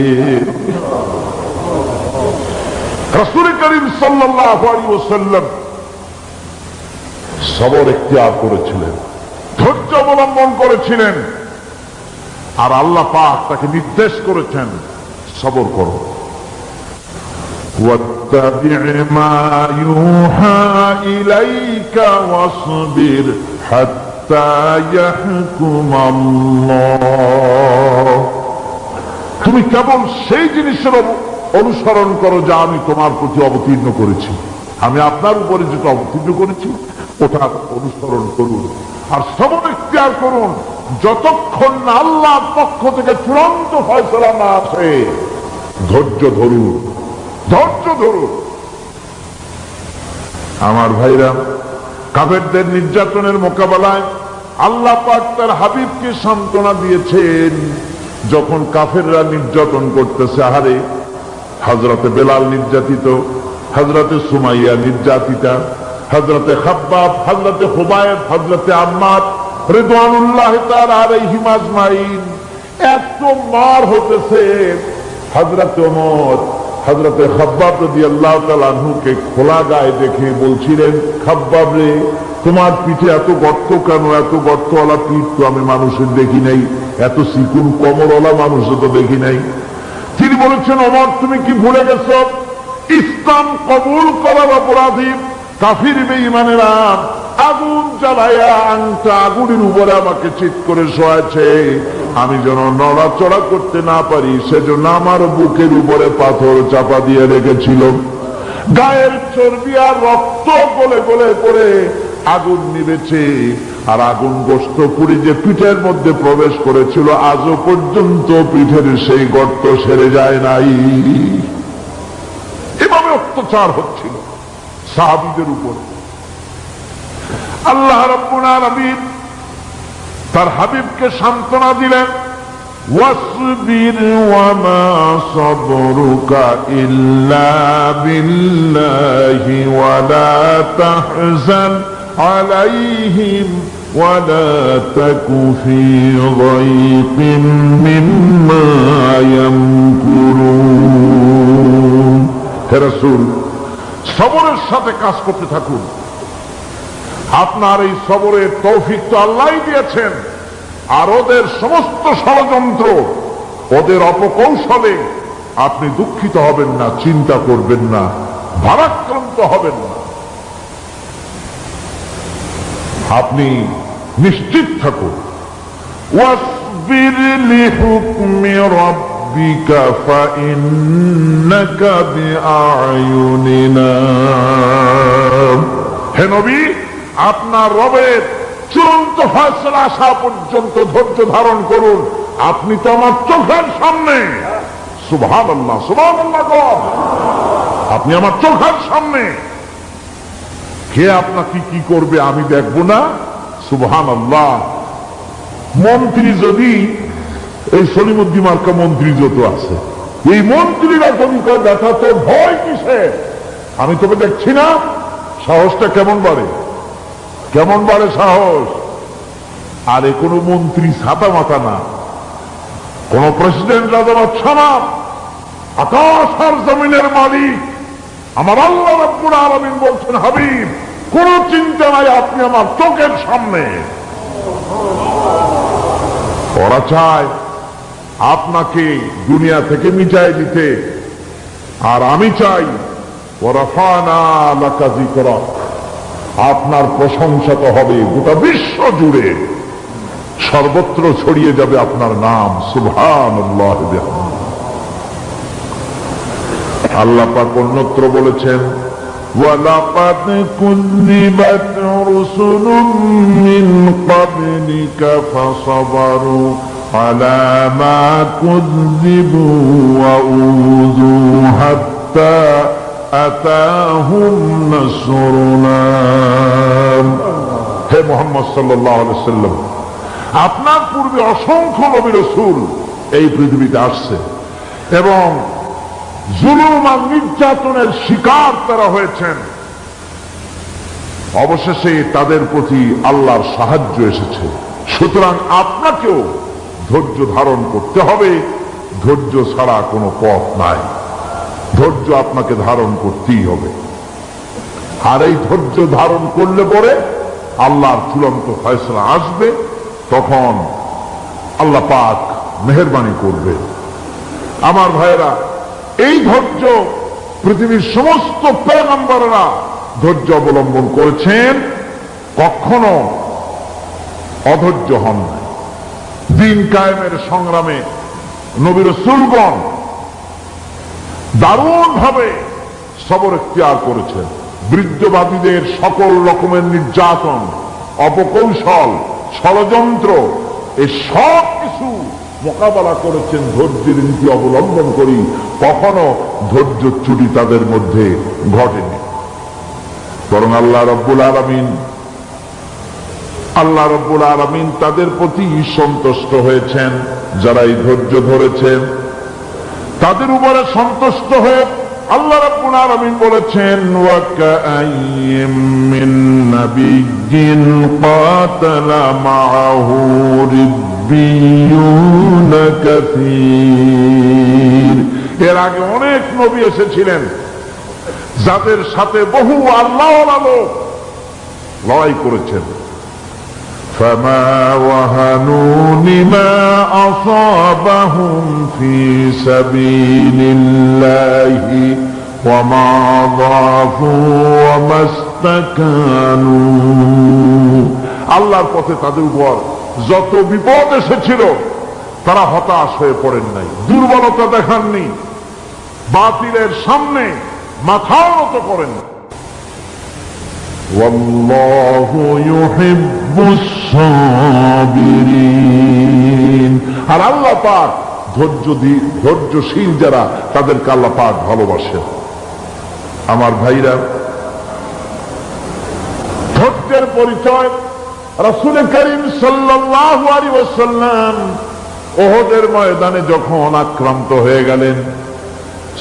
[SPEAKER 1] রাসূল করিম সাল্লাল্লাহু আলাইহি ওয়াসাল্লাম সবর ইখতিয়ার করেছিলেন, ধৈর্য অবলম্বন করেছিলেন, আর আল্লাহ পাক তাকে নির্দেশ করেছেন, সবর করো। ওয়াত্তাবি' মা ইউহা ইলাইকা ওয়াসবির হাত্তা ইয়াহকুম আল্লাহ। তুমি কেবল সেই জিনিসের অনুসরণ করো যা আমি তোমার প্রতি অবতীর্ণ করেছি। আমি আপনার উপরে যেটা অবতীর্ণ করেছি ওটা অনুসরণ করুন, আর সবর ইখতিয়ার করুন যতক্ষণ না আল্লাহর পক্ষ থেকে চূড়ান্ত ফয়সালা না আসে। ধৈর্য ধরুন, ধৈর্য ধরুন। আমার ভাইরা, কাফেরদের নির্যাতনের মোকাবেলায় আল্লাহ পাক তার হাবিবকে সান্ত্বনা দিয়েছেন। যখন কাফেররা নির্যাতন করতেছে, আহারে হযরতে বেলাল নির্যাতিত, হযরতে সুমাইয়া নির্যাতিতা, হযরতে খাব্বাব, হযরতে খুবাইব, হযরতে আম্মার রিদওয়ানুল্লাহি তাআলা আলাইহিম আজমাইন, এত মার হতেছে। হযরতে ওমর হযরতে খাব্বাব রাদিয়াল্লাহু তাআলা আনহুকে খোলা গায়ে দেখে বলছিলেন, খাব্বাব রে, তোমার পিঠে এত গর্ত কেন? এত গর্তওয়ালা পিঠ তো আমি মানুষের দেখি নাই, এত চিকুন কোমরওয়ালা মানুষও তো দেখি নাই। তিনি বলেছেন, ওমর তুমি কি ভুলে গেছো? ইসলাম কবুল করার অপরাধী কাফির বেঈমানেরা আগুন জ্বালাইয়া আংটা আগুনের উপরে আমাকে চিৎ করে শোয়াছে। আমি যেন নড়াচড়া করতে না পারি সেজন্য আমার বুকের উপরে পাথর চাপা দিয়ে রেখেছিল। গায়ের চর্বি আর রক্ত গলে গলে পড়ে আগুন নিবেছে, আর আগুন গোস্ত পুরি যে পিঠের মধ্যে প্রবেশ করেছিল আজও পর্যন্ত পিঠের সেই গর্ত সেরে যায় নাই। এভাবে অত্যাচার হচ্ছিল সাহাবীদের উপর। আল্লাহ রাব্বুল আলামিন তার হাবিবকে সান্ত্বনা দিলেন, ওয়াসবির ওয়া মা সাবরুকা ইল্লা বিল্লাহি ওয়া লা তাহজান আলাইহিম ওয়া লা তাকু ফি যায়কিন মিম্মা ইয়ামকুরুন। হে রাসূল, সবরের সাথে কাজ করতে থাকুন। আপনার এই সবরের তৌফিক তো আল্লাহই দিয়েছেন, আর ওদের সমস্ত ষড়যন্ত্র, ওদের অপকৌশলে আপনি দুঃখিত হবেন না, চিন্তা করবেন না, ভারাক্রান্ত হবেন না। আপনি নিশ্চিত থাকুন واصبر لحكم ربك فإنك بأعيننا। হে নবী, আপনার রবের চূড়ান্ত ফয়সালা আসা পর্যন্ত ধৈর্য ধারণ করুন। আপনি তো আমার চোখের সামনে। সুবহানাল্লাহ, সুবহানাল্লাহ। আপনি আমার চোখের সামনে। কে আপনাকে কি করবে আমি দেখব না? সুবহানাল্লাহ। মন্ত্রী যদি, এই সলিমুদ্দিন মার্কা মন্ত্রী যত আছে, এই মন্ত্রীরা যদি দেখা তো ভয় কিসে? আমি তোকে দেখছি না? সাহসটা কেমন বাড়ে, কেমন বাড়ে সাহস। আরে কোন মন্ত্রী ছাতা মাথা না, কোন প্রেসিডেন্ট রাজা বাদশা না, আকাশ আর জমিনের মালিক আমার আল্লাহ রাব্বুল আলামিন বলছেন, হাবিব কোন চিন্তা নাই, আপনি আমার চোখের সামনে। ওরা চায় আপনাকে দুনিয়া থেকে মিটাই দিতে, আর আমি চাই ওয়ারাফানা লাকা যিকরাক, আপনার প্রশংসা তো হবে গোটা বিশ্ব জুড়ে, সর্বত্র ছড়িয়ে যাবে আপনার নাম। সুবহানাল্লাহ। আল্লাহ পাক অন্যত্র বলেছেন, ওয়ালাকাদ কুযযিবাত রুসুলুম মিন ক্বাবলিকা ফাসাবারু আলা মা কুযযিবু ওয়া উযু হাত্তা আতাহুম নাসরুনা। হে মুহাম্মদ সাল্লাল্লাহু আলাইহি ওয়াসাল্লাম, আপনার পূর্বে অসংখ্য নবী রাসূল এই পৃথিবীতে আসছে এবং জুলুম আর নির্যাতনের শিকার তারা হয়েছেন। অবশেষে তাদের প্রতি আল্লাহর সাহায্য এসেছে। সুতরাং আপনাকেও ধৈর্য ধারণ করতে হবে। ধৈর্য ছাড়া কোনো পথ নাই। ধৈর্য আপনাকে ধারণ করতেই হবে। আর এই ধৈর্য ধারণ করলে পরে আল্লাহর চূড়ান্ত ফয়সালা আসবে, তখন আল্লাহ পাক মেহেরবানি করবে। আমার ভাইয়েরা, এই ধৈর্য পৃথিবীর সমস্ত পয়গম্বররা ধৈর্য অবলম্বন করেছেন, কখনো অধৈর্য হন না। দিন কায়েমের সংগ্রামে নবী রাসূলগণ দারুণ ভাবে সবর ইখতিয়ার করেছেন। বৃদ্ধবাদীদের সকল রকমের নির্যাতন, অপকৌশল, ষড়যন্ত্র, এই সব কিছু মোকাবেলা করেছেন ধৈর্যের নীতি অবলম্বন করি। কখনো ধৈর্যচ্যুতি তাদের মধ্যে ঘটেনি, বরং আল্লাহ রাব্বুল আলামিন তাদের প্রতি সন্তুষ্ট হয়েছেন। যারা এই ধৈর্য ধরেছেন তাদের উপরে সন্তুষ্ট হয়ে আল্লাহ রাব্বুল আলামিন বলেছেন, ওয়া কাআইয়্যিম মিন নাবিয়্যিন ক্বাতালা মাআহু রিব্বিয়ুনা কাসীর। এর আগে অনেক নবী এসেছিলেন যাদের সাথে বহু আল্লাহওয়ালা লোক লড়াই করেছেন। فما وهنوا لما أصابهم في سبيل الله وما ضعفوا وما استكانوا। আল্লাহর পথে তাদের উপর যত বিপদ এসেছিল তারা হতাশ হয়ে পড়েন নাই, দুর্বলতা দেখাননি, বাতিলের সামনে মাথা নত করেন। ওয়াল্লাহু ইউহিব্বুস সাবিরিন। আর আল্লাহ পাক ধৈর্যশীল যারা, তাদেরকে আল্লাহ পাক ভালোবাসেন। আমার ভাইরা, ধৈর্যের পরিচয় রাসূল করিম সাল্লাল্লাহু আলাইহি ওয়াসাল্লাম উহুদের ময়দানে যখন আক্রান্ত হয়ে গেলেন,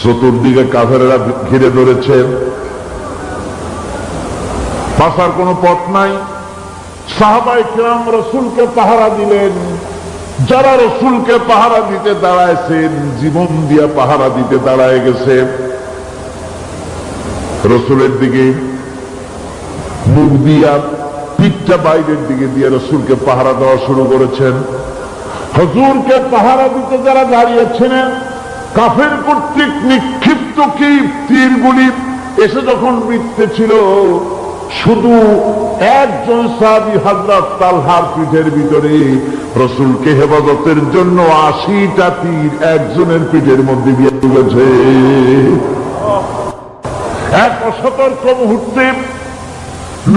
[SPEAKER 1] চতুর্দিকে কাফেররা ঘিরে ধরেছে, বাঁচার কোনো পথ নাই। সাহাবায়ে কিরাম রাসূলকে পাহারা দিলেন। যারা রাসূলকে পাহারা দিতে দাঁড়াইছেন, জীবন দিয়া পাহারা দিতে দাঁড়ায় গেছে। রাসূলের দিকে মুখ দিয়া, পিঠটা বাইরের দিকে দিয়ে রাসূলকে পাহারা দেওয়া শুরু করেছেন। হুজুরকে পাহারা দিতে যারা দাঁড়িয়েছিলেন, কাফের কর্তৃক নিক্ষিপ্ত কি তীরগুলি এসে যখন মিটতে ছিল, শুধু একজন সাহাবী হযরত তালহার পিঠের ভিতরে রাসূলকে হেফাজতের জন্য 80টা তীর একজনের পিঠের মধ্যে দিয়ে ঢুকেছে। এক অসতর্ক মুহূর্তে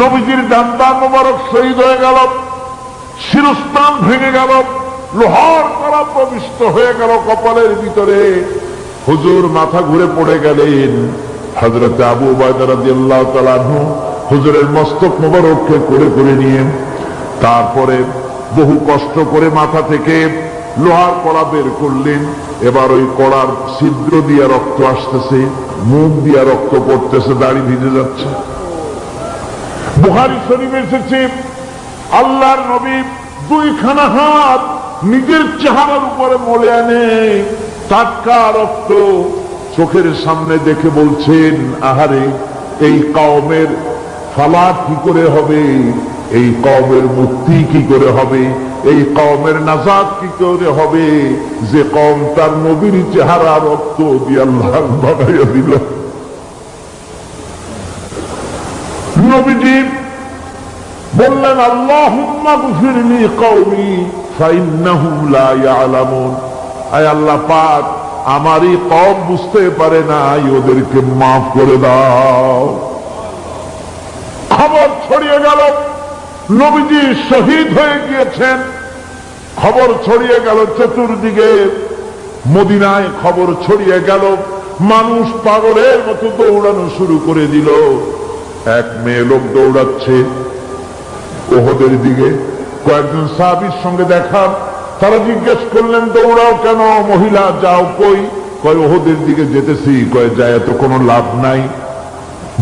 [SPEAKER 1] নবীজির ডান্ডা মোবারক শহীদ হয়ে গেল, শিরস্থান ভেঙে গেল, লোহার কড়া প্রবিষ্ট হয়ে গেল কপালের ভিতরে। হুজুর মাথা ঘুরে পড়ে গেলেন। হযরত আবু উবায়দা রাদিয়াল্লাহু তাআলা আনহু হুজুরের মস্তক মোবারককে করে করে নিয়ে তারপরে বহু কষ্ট করে মাথা থেকে লোহার কড়া বের করলেন। এবার ওই কড়ার ছিদ্র দিয়ে রক্ত আসতেছে, মুখ দিয়ে রক্ত পড়তেছে, দাড়ি ভিজে যাচ্ছে। বুখারী শরীফে এসেছে আল্লাহর নবী দুইখানা হাত নিজের চেহারার উপরে মলে আনে টাটকা রক্ত চোখের সামনে দেখে বলছেন, আহারে, এই কওমের ফালাত কি করে হবে, এই কওমের মুক্তি কি করে হবে, এই কওমের নাজাত কি করে হবে, যে কওম তার নবীর চেহারা রক্ত দিয়ে আল্লাহ বানাইয়া দিল। নবীজি বললেন, আল্লাহুম্মা গফিরলি কওমি ফাইন্নাহুম লা ইয়ালামুন। আয় আল্লাহ পাক, আমারই কওম বুঝতে পারে না, ওদেরকে মাফ করে দাও। খবর ছড়িয়ে গেল নবীজি শহীদ হয়ে গিয়েছেন। খবর ছড়িয়ে গেল চতুর্দিকে, মদিনায় খবর ছড়িয়ে গেল। মানুষ পাগলের মতো দৌড়ানো শুরু করে দিল। এক মেয়ে লোক দৌড়াচ্ছে ওহদের দিকে। কয়েকজন সাহাবীর সঙ্গে দেখা, তারা জিজ্ঞেস করলেন, দৌড়াও কেন মহিলা, যাও কই? কয় ওহদের দিকে যেতেছি। কয় যায় তো কোনো লাভ নাই,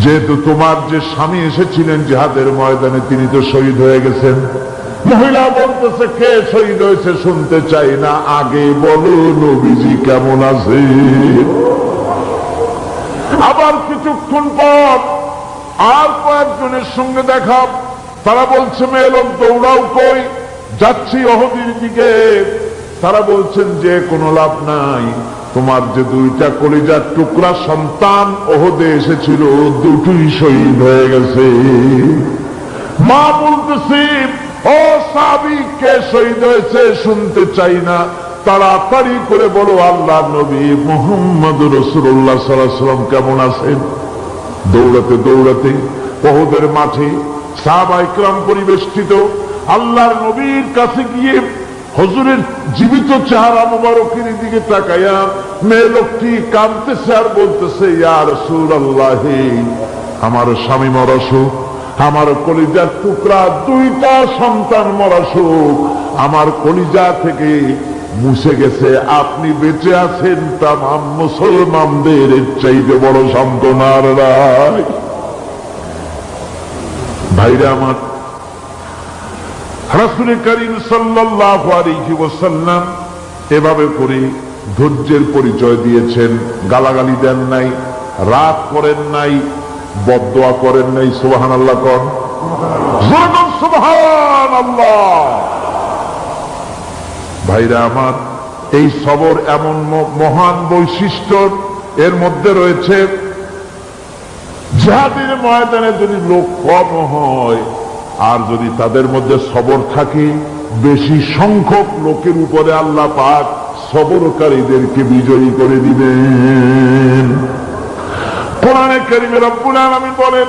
[SPEAKER 1] যেহেতু তোমার যে স্বামী এসেছিলেন জিহাদের ময়দানে তিনি তো শহীদ হয়ে গেছেন। মহিলা বলতেছে, কে শহীদ হয়েছে শুনতে চাই না, আগে বলো নবীজি কেমন আছে। আবার কিছুক্ষণ পর আর কয়েকজনের সঙ্গে দেখা, তারা বলছে, মেয়ে লোক দৌড়াও কই? যাচ্ছি ওহদের দিকে। তারা বলছেন যে কোনো লাভ নাই, তোমার যে দুইটা কলিজার টুকরা সন্তান ওহদে এসেছিল দুটোই শহীদ হয়ে গেছে। মা বলতেছে, ও সাহাবী, কে শহীদ হয়েছে শুনতে চাই না, তাড়াতাড়ি করে বলো আল্লাহ নবী মুহাম্মদ রাসূলুল্লাহ সাল্লাল্লাহু আলাইহি ওয়াসাল্লাম কেমন আছেন। দৌড়াতে দৌড়াতে ওহদের মাঠে সাহাবায়ে কিরাম পরিবেষ্টিত আল্লাহর নবীর কাছে গিয়ে হুজুরের জীবিত চেহারা মোবারকের দিকে তাকায়া মেয়ে লোকটি কাঁদতেছে আর বলতেছে, ইয়া রাসূলুল্লাহ, আমার স্বামী মরা শোক, আমার কলিজার টুকরা দুইটা সন্তান মরা শোক আমার কলিজা থেকে মুছে গেছে, আপনি বেঁচে আছেন, তামাম মুসলমানদের এর চাইতে বড় সান্ত্বনার নাই। ভাইরা আমার, রাসূল করিম সাল্লাল্লাহু আলাইহি ওয়াসাল্লাম এভাবে করে ধৈর্যের পরিচয় দিয়েছেন। গালাগালি দেন নাই, রাগ করেন নাই, বদদোয়া করেন নাই। সুবহানাল্লাহ কোন, সুবহানাল্লাহ। ভাইরা আমার, এই সবর এমন মহান বৈশিষ্ট্য, এর মধ্যে রয়েছে জিহাদের ময়দানে যদি লোক কম হয় আর যদি তাদের মধ্যে সবর থাকে, বেশি সংখ্যক লোকের উপরে আল্লাহ পাক সবরকারীদেরকে বিজয়ী করে দিবেন। কোরআনে কারীমে রব্বুল আলামিন বলেন,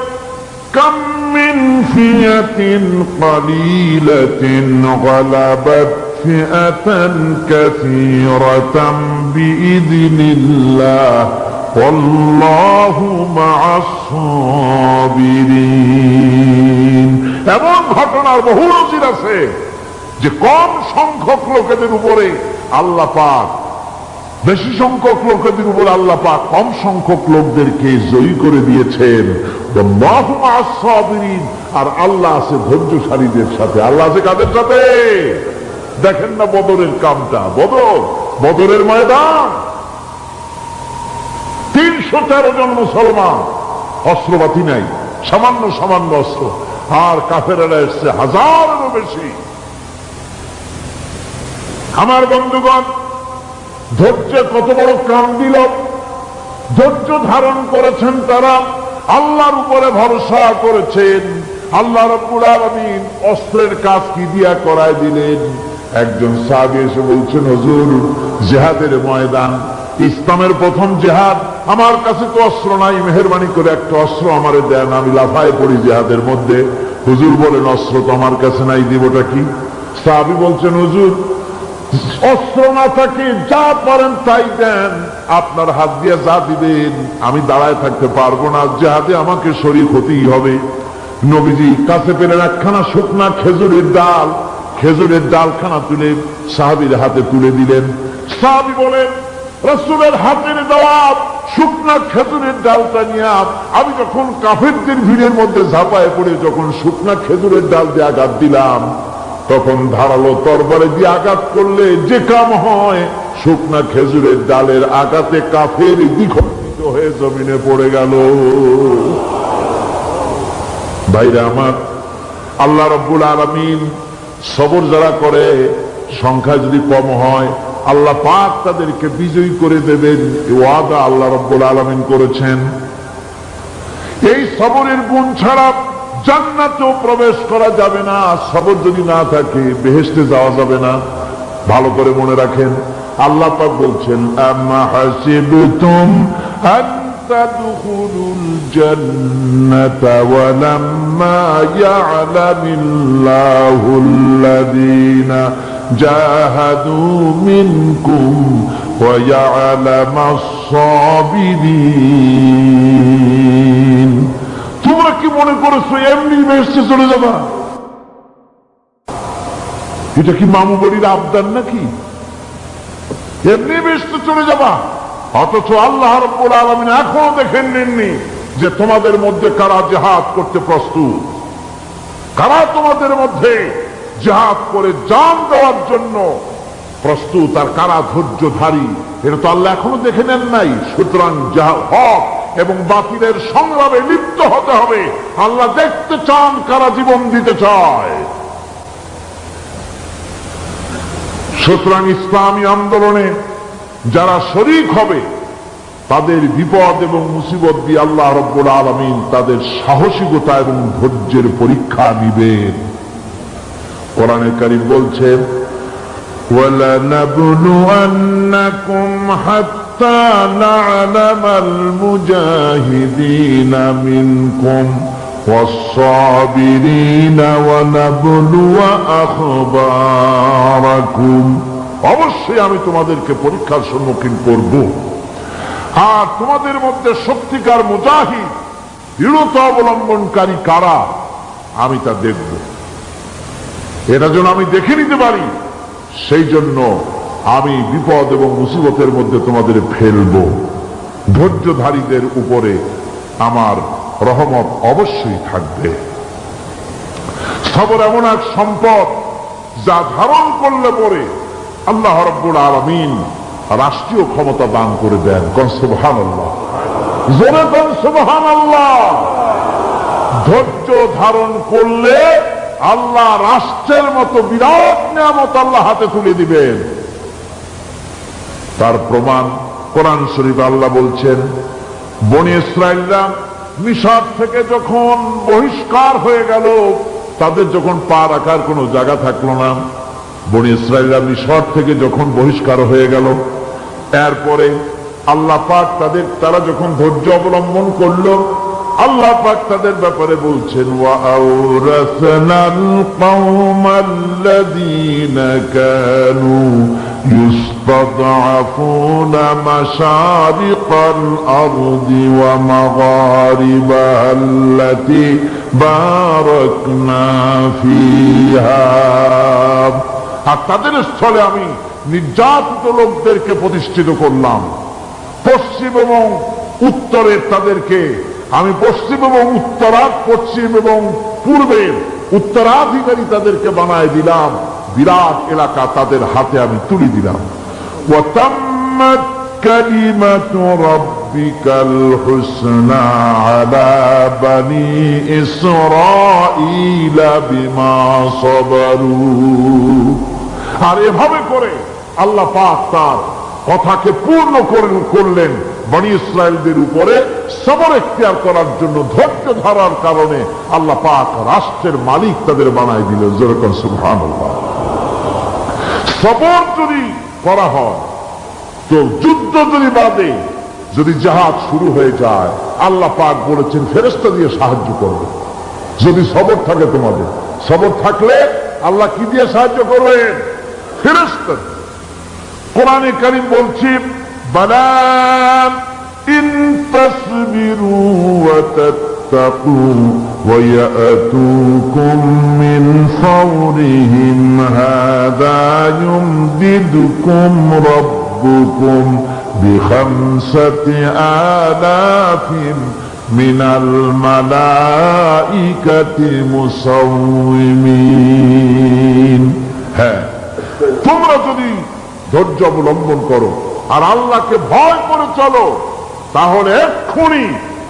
[SPEAKER 1] কাম মিন ফিয়াতিন কালিলাতিন গালাবাত ফিআতান কাসীরাতান বিইذনিল্লাহ ওয়াল্লাহু মা'আস সাবিরিন। এমন ঘটনার বহু নজির আছে যে কম সংখ্যক লোকেদের উপরে আল্লাহ পাক, বেশি সংখ্যক লোকেদের উপর আল্লাহ পাক কম সংখ্যক লোকদেরকে জয়ী করে দিয়েছেন। ওয়াল্লাহু মা'আস সাবিরিন, আর আল্লাহ আছে ধৈর্যশালীদের সাথে। আল্লাহ আছে কাদের সাথে? দেখেন না বদরের কামটা, বদরের ময়দান, 313 জন মুসলমান, অস্ত্রপাতি নাই, সামান্য সামান্য অস্ত্র, আর কাফেরেরা এসছে হাজারেরও বেশি। আমার বন্ধুগণ, ধৈর্য কত বড় কাম দিল, ধৈর্য ধারণ করেছেন তারা। আল্লাহর উপরে ভরসা করেছেন। আল্লাহ রাব্বুল আলামিন অস্ত্রের কাজ কি দিয়া করায় দিলেন। একজন সাহাবী এসে বলছেন, হুজুর, জিহাদের ময়দান, ইসলামের প্রথম জিহাদ, আমার কাছে তো অস্ত্র নাই, মেহেরবানি করে একটা অস্ত্র আমারে দেন, আমি লাফায় পড়ি জিহাদের মধ্যে। হুজুর বলেন, অস্ত্র তো আমার কাছে নাই, দিবটা কি? সাহাবী বলছেন, হুজুর, অস্ত্র না থাকে যা পারেন তাই দেন, আপনার হাত দিয়ে যা দিবেন, আমি দাঁড়ায় থাকতে পারবো না, জিহাদে আমাকে শরীক হতেই হবে। নবীজি কাছে পেলেন একখানা শুকনা খেজুরের ডাল, খেজুরের ডালখানা তুলে সাহাবীর হাতে তুলে দিলেন। সাহাবী বলেন, রাসূলের হাতের দেওয়া শুকনা খেজুরের ডালটা নিয়ে আমি যখন কাফেরদের ভিড়ের মধ্যে ঝাঁপায় পড়ে যখন শুকনা খেজুরের ডাল দিয়ে আঘাত দিলাম, তখন ধারালো তরবারে দিয়ে আঘাত করলে যে কাম হয়, শুকনা খেজুরের ডালের আঘাতে কাফের দ্বিখণ্ডিত হয়ে জমিনে পড়ে গেল। ভাইরা আমার, আল্লাহ রাব্বুল আলামিন সবর যারা করে, সংখ্যা যদি কম হয়, আল্লাহ পাক তাদেরকে বিজয়ী করে দেবেন, এই ওয়াদা আল্লাহ রাব্বুল আলামিন করেছেন। এই সবরের গুণ ছাড়া জান্নাতেও প্রবেশ করা যাবে না। সবর যদি না থাকে বেহেশতে যাওয়া যাবে না। ভালো করে মনে রাখেন, আল্লাহ পাক বলছেন, আম্মা হাসিবতুম আন তাদখুলুল জান্নাতা ওয়া লাম্মা ইয়া'লামিল্লাহুল্লাযীনা জাহাদু মিনকুম ওয়া ইয়া'লামাস সাবিরিন। তোমরা কি মনে করেছো এমনি বেহেশতে চলে যাবা? এটা কি মামু বাড়ির আবদার নাকি? এমনি বেহেশতে চলে যাবা? অথচ আল্লাহ রাব্বুল আলামিন এখনো দেখেন নেননি যে তোমাদের মধ্যে কারা জিহাদ করতে প্রস্তুত, কারা তোমাদের মধ্যে জিহাদ করে জান দেওয়ার জন্য প্রস্তুত, আর কারা ধৈর্যধারী, এটা তো আল্লাহ এখনো দেখে নেন নাই। সুতরাং হক এবং বাতিলের সংগ্রামে লিপ্ত হতে হবে। আল্লাহ দেখতে চান কারা জীবন দিতে চায়। সুতরাং ইসলামী আন্দোলনে যারা শরীক হবে, তাদের বিপদ এবং মুসিবত দিয়ে আল্লাহ রাব্বুল আলামিন তাদের সাহসিকতা এবং ধৈর্যের পরীক্ষা নিবেন। কোরআনে কারীম বলছেন, وَلَنَبْلُوَنَّكُمْ حَتَّى نَعْلَمَ الْمُجَاهِدِينَ مِنْكُمْ وَالصَّابِرِينَ وَنَبْلُوَ أَخْبَارَكُمْ। অবশ্যই আমি তোমাদেরকে পরীক্ষার সম্মুখীন করব, আর তোমাদের মধ্যে সত্যিকার মুজাহিদ, দৃঢ়তা অবলম্বনকারী কারা, আমি তা দেখব। এটা যেন আমি দেখে নিতে পারি, সেই জন্য আমি বিপদ এবং মুসিবতের মধ্যে তোমাদের ফেলব। ধৈর্যধারীদের উপরে আমার রহমত অবশ্যই থাকবে। সবর এমন এক সম্পদ যা ধারণ করলে পরে আল্লাহ রাব্বুল আলামিন রাষ্ট্রীয় ক্ষমতা দান করে দেন। কোন সুবহানাল্লাহ, জোরে কোন সুবহানাল্লাহ। ধৈর্য ধারণ করলে আল্লাহ রাষ্ট্রের মতো বিরাট নিয়ামত আল্লাহ হাতে তুলে দিবেন। তার প্রমাণ কোরআন শরীফে আল্লাহ বলছেন, বনী ইসরাঈলরা মিশর থেকে যখন বহিষ্কার হয়ে গেল, তাদের যখন পা রাখার কোনো জায়গা থাকলো না, বনী ইসরাঈলরা মিশর থেকে যখন বহিষ্কার হয়ে গেল, এরপরে আল্লাহ পাক তারা যখন ধৈর্য অবলম্বন করলো, আল্লাহ পাক তাদের ব্যাপারে বলছেন, ওয়া আওরাসনাল কওমাল্লাযীনা কানু ইস্তাদআফুনা মাশারিকাল আরদি ওয়া মাগারিবাহা আল্লাতী বারাকনা ফিহা। আর তাদের স্থলে আমি নির্যাতিত লোকদেরকে প্রতিষ্ঠিত করলাম। পশ্চিম এবং উত্তরের তাদেরকে আমি পশ্চিম এবং পশ্চিম এবং পূর্বের উত্তরাধিকারী তাদেরকে বানায় দিলাম। বিরাট এলাকা তাদের হাতে আমি তুলে দিলাম। ওয়াতাম্মাত কালিমাতু রাব্বিকাল হুসনা আলা বানি ইসরাঈলা বিমা সাবারু। আর এভাবে করে আল্লাহ পাক তার কথাকে পূর্ণ করলেন বনি ইসরায়েলদের উপরে সবর এখতিয়ার করার জন্য, ধৈর্য ধরার কারণে আল্লাহ পাক রাষ্ট্রের মালিক তাদের বানায় দিল। যেরকম সুবহানাল্লাহ। সবর যদি করা হয় তো যুদ্ধ যদি বাদে, যদি জাহাজ শুরু হয়ে যায়, আল্লাহ পাক বলেছেন ফেরেশতা দিয়ে সাহায্য করবে। যদি সবর থাকে, তোমাদের সবর থাকলে আল্লাহ কি দিয়ে সাহায্য করবেন? ফেরেশতা। কোরআনে কারীম বলছে বালা ইন তাসবিরু ওয়া তাত্তাকু ওয়া ইয়াতুকুম মিন ফাওরিহিম হাযা ইউমদিদুকুম রাব্বুকুম বিখামসাতি আলাফিন মিনাল মালাইকাতি মুসাউমিন। হ্যাঁ, তোমরা যদি ধৈর্য অবলম্বন করো আর আল্লাহকে ভয় করে চলো, তাহলে এক্ষুনি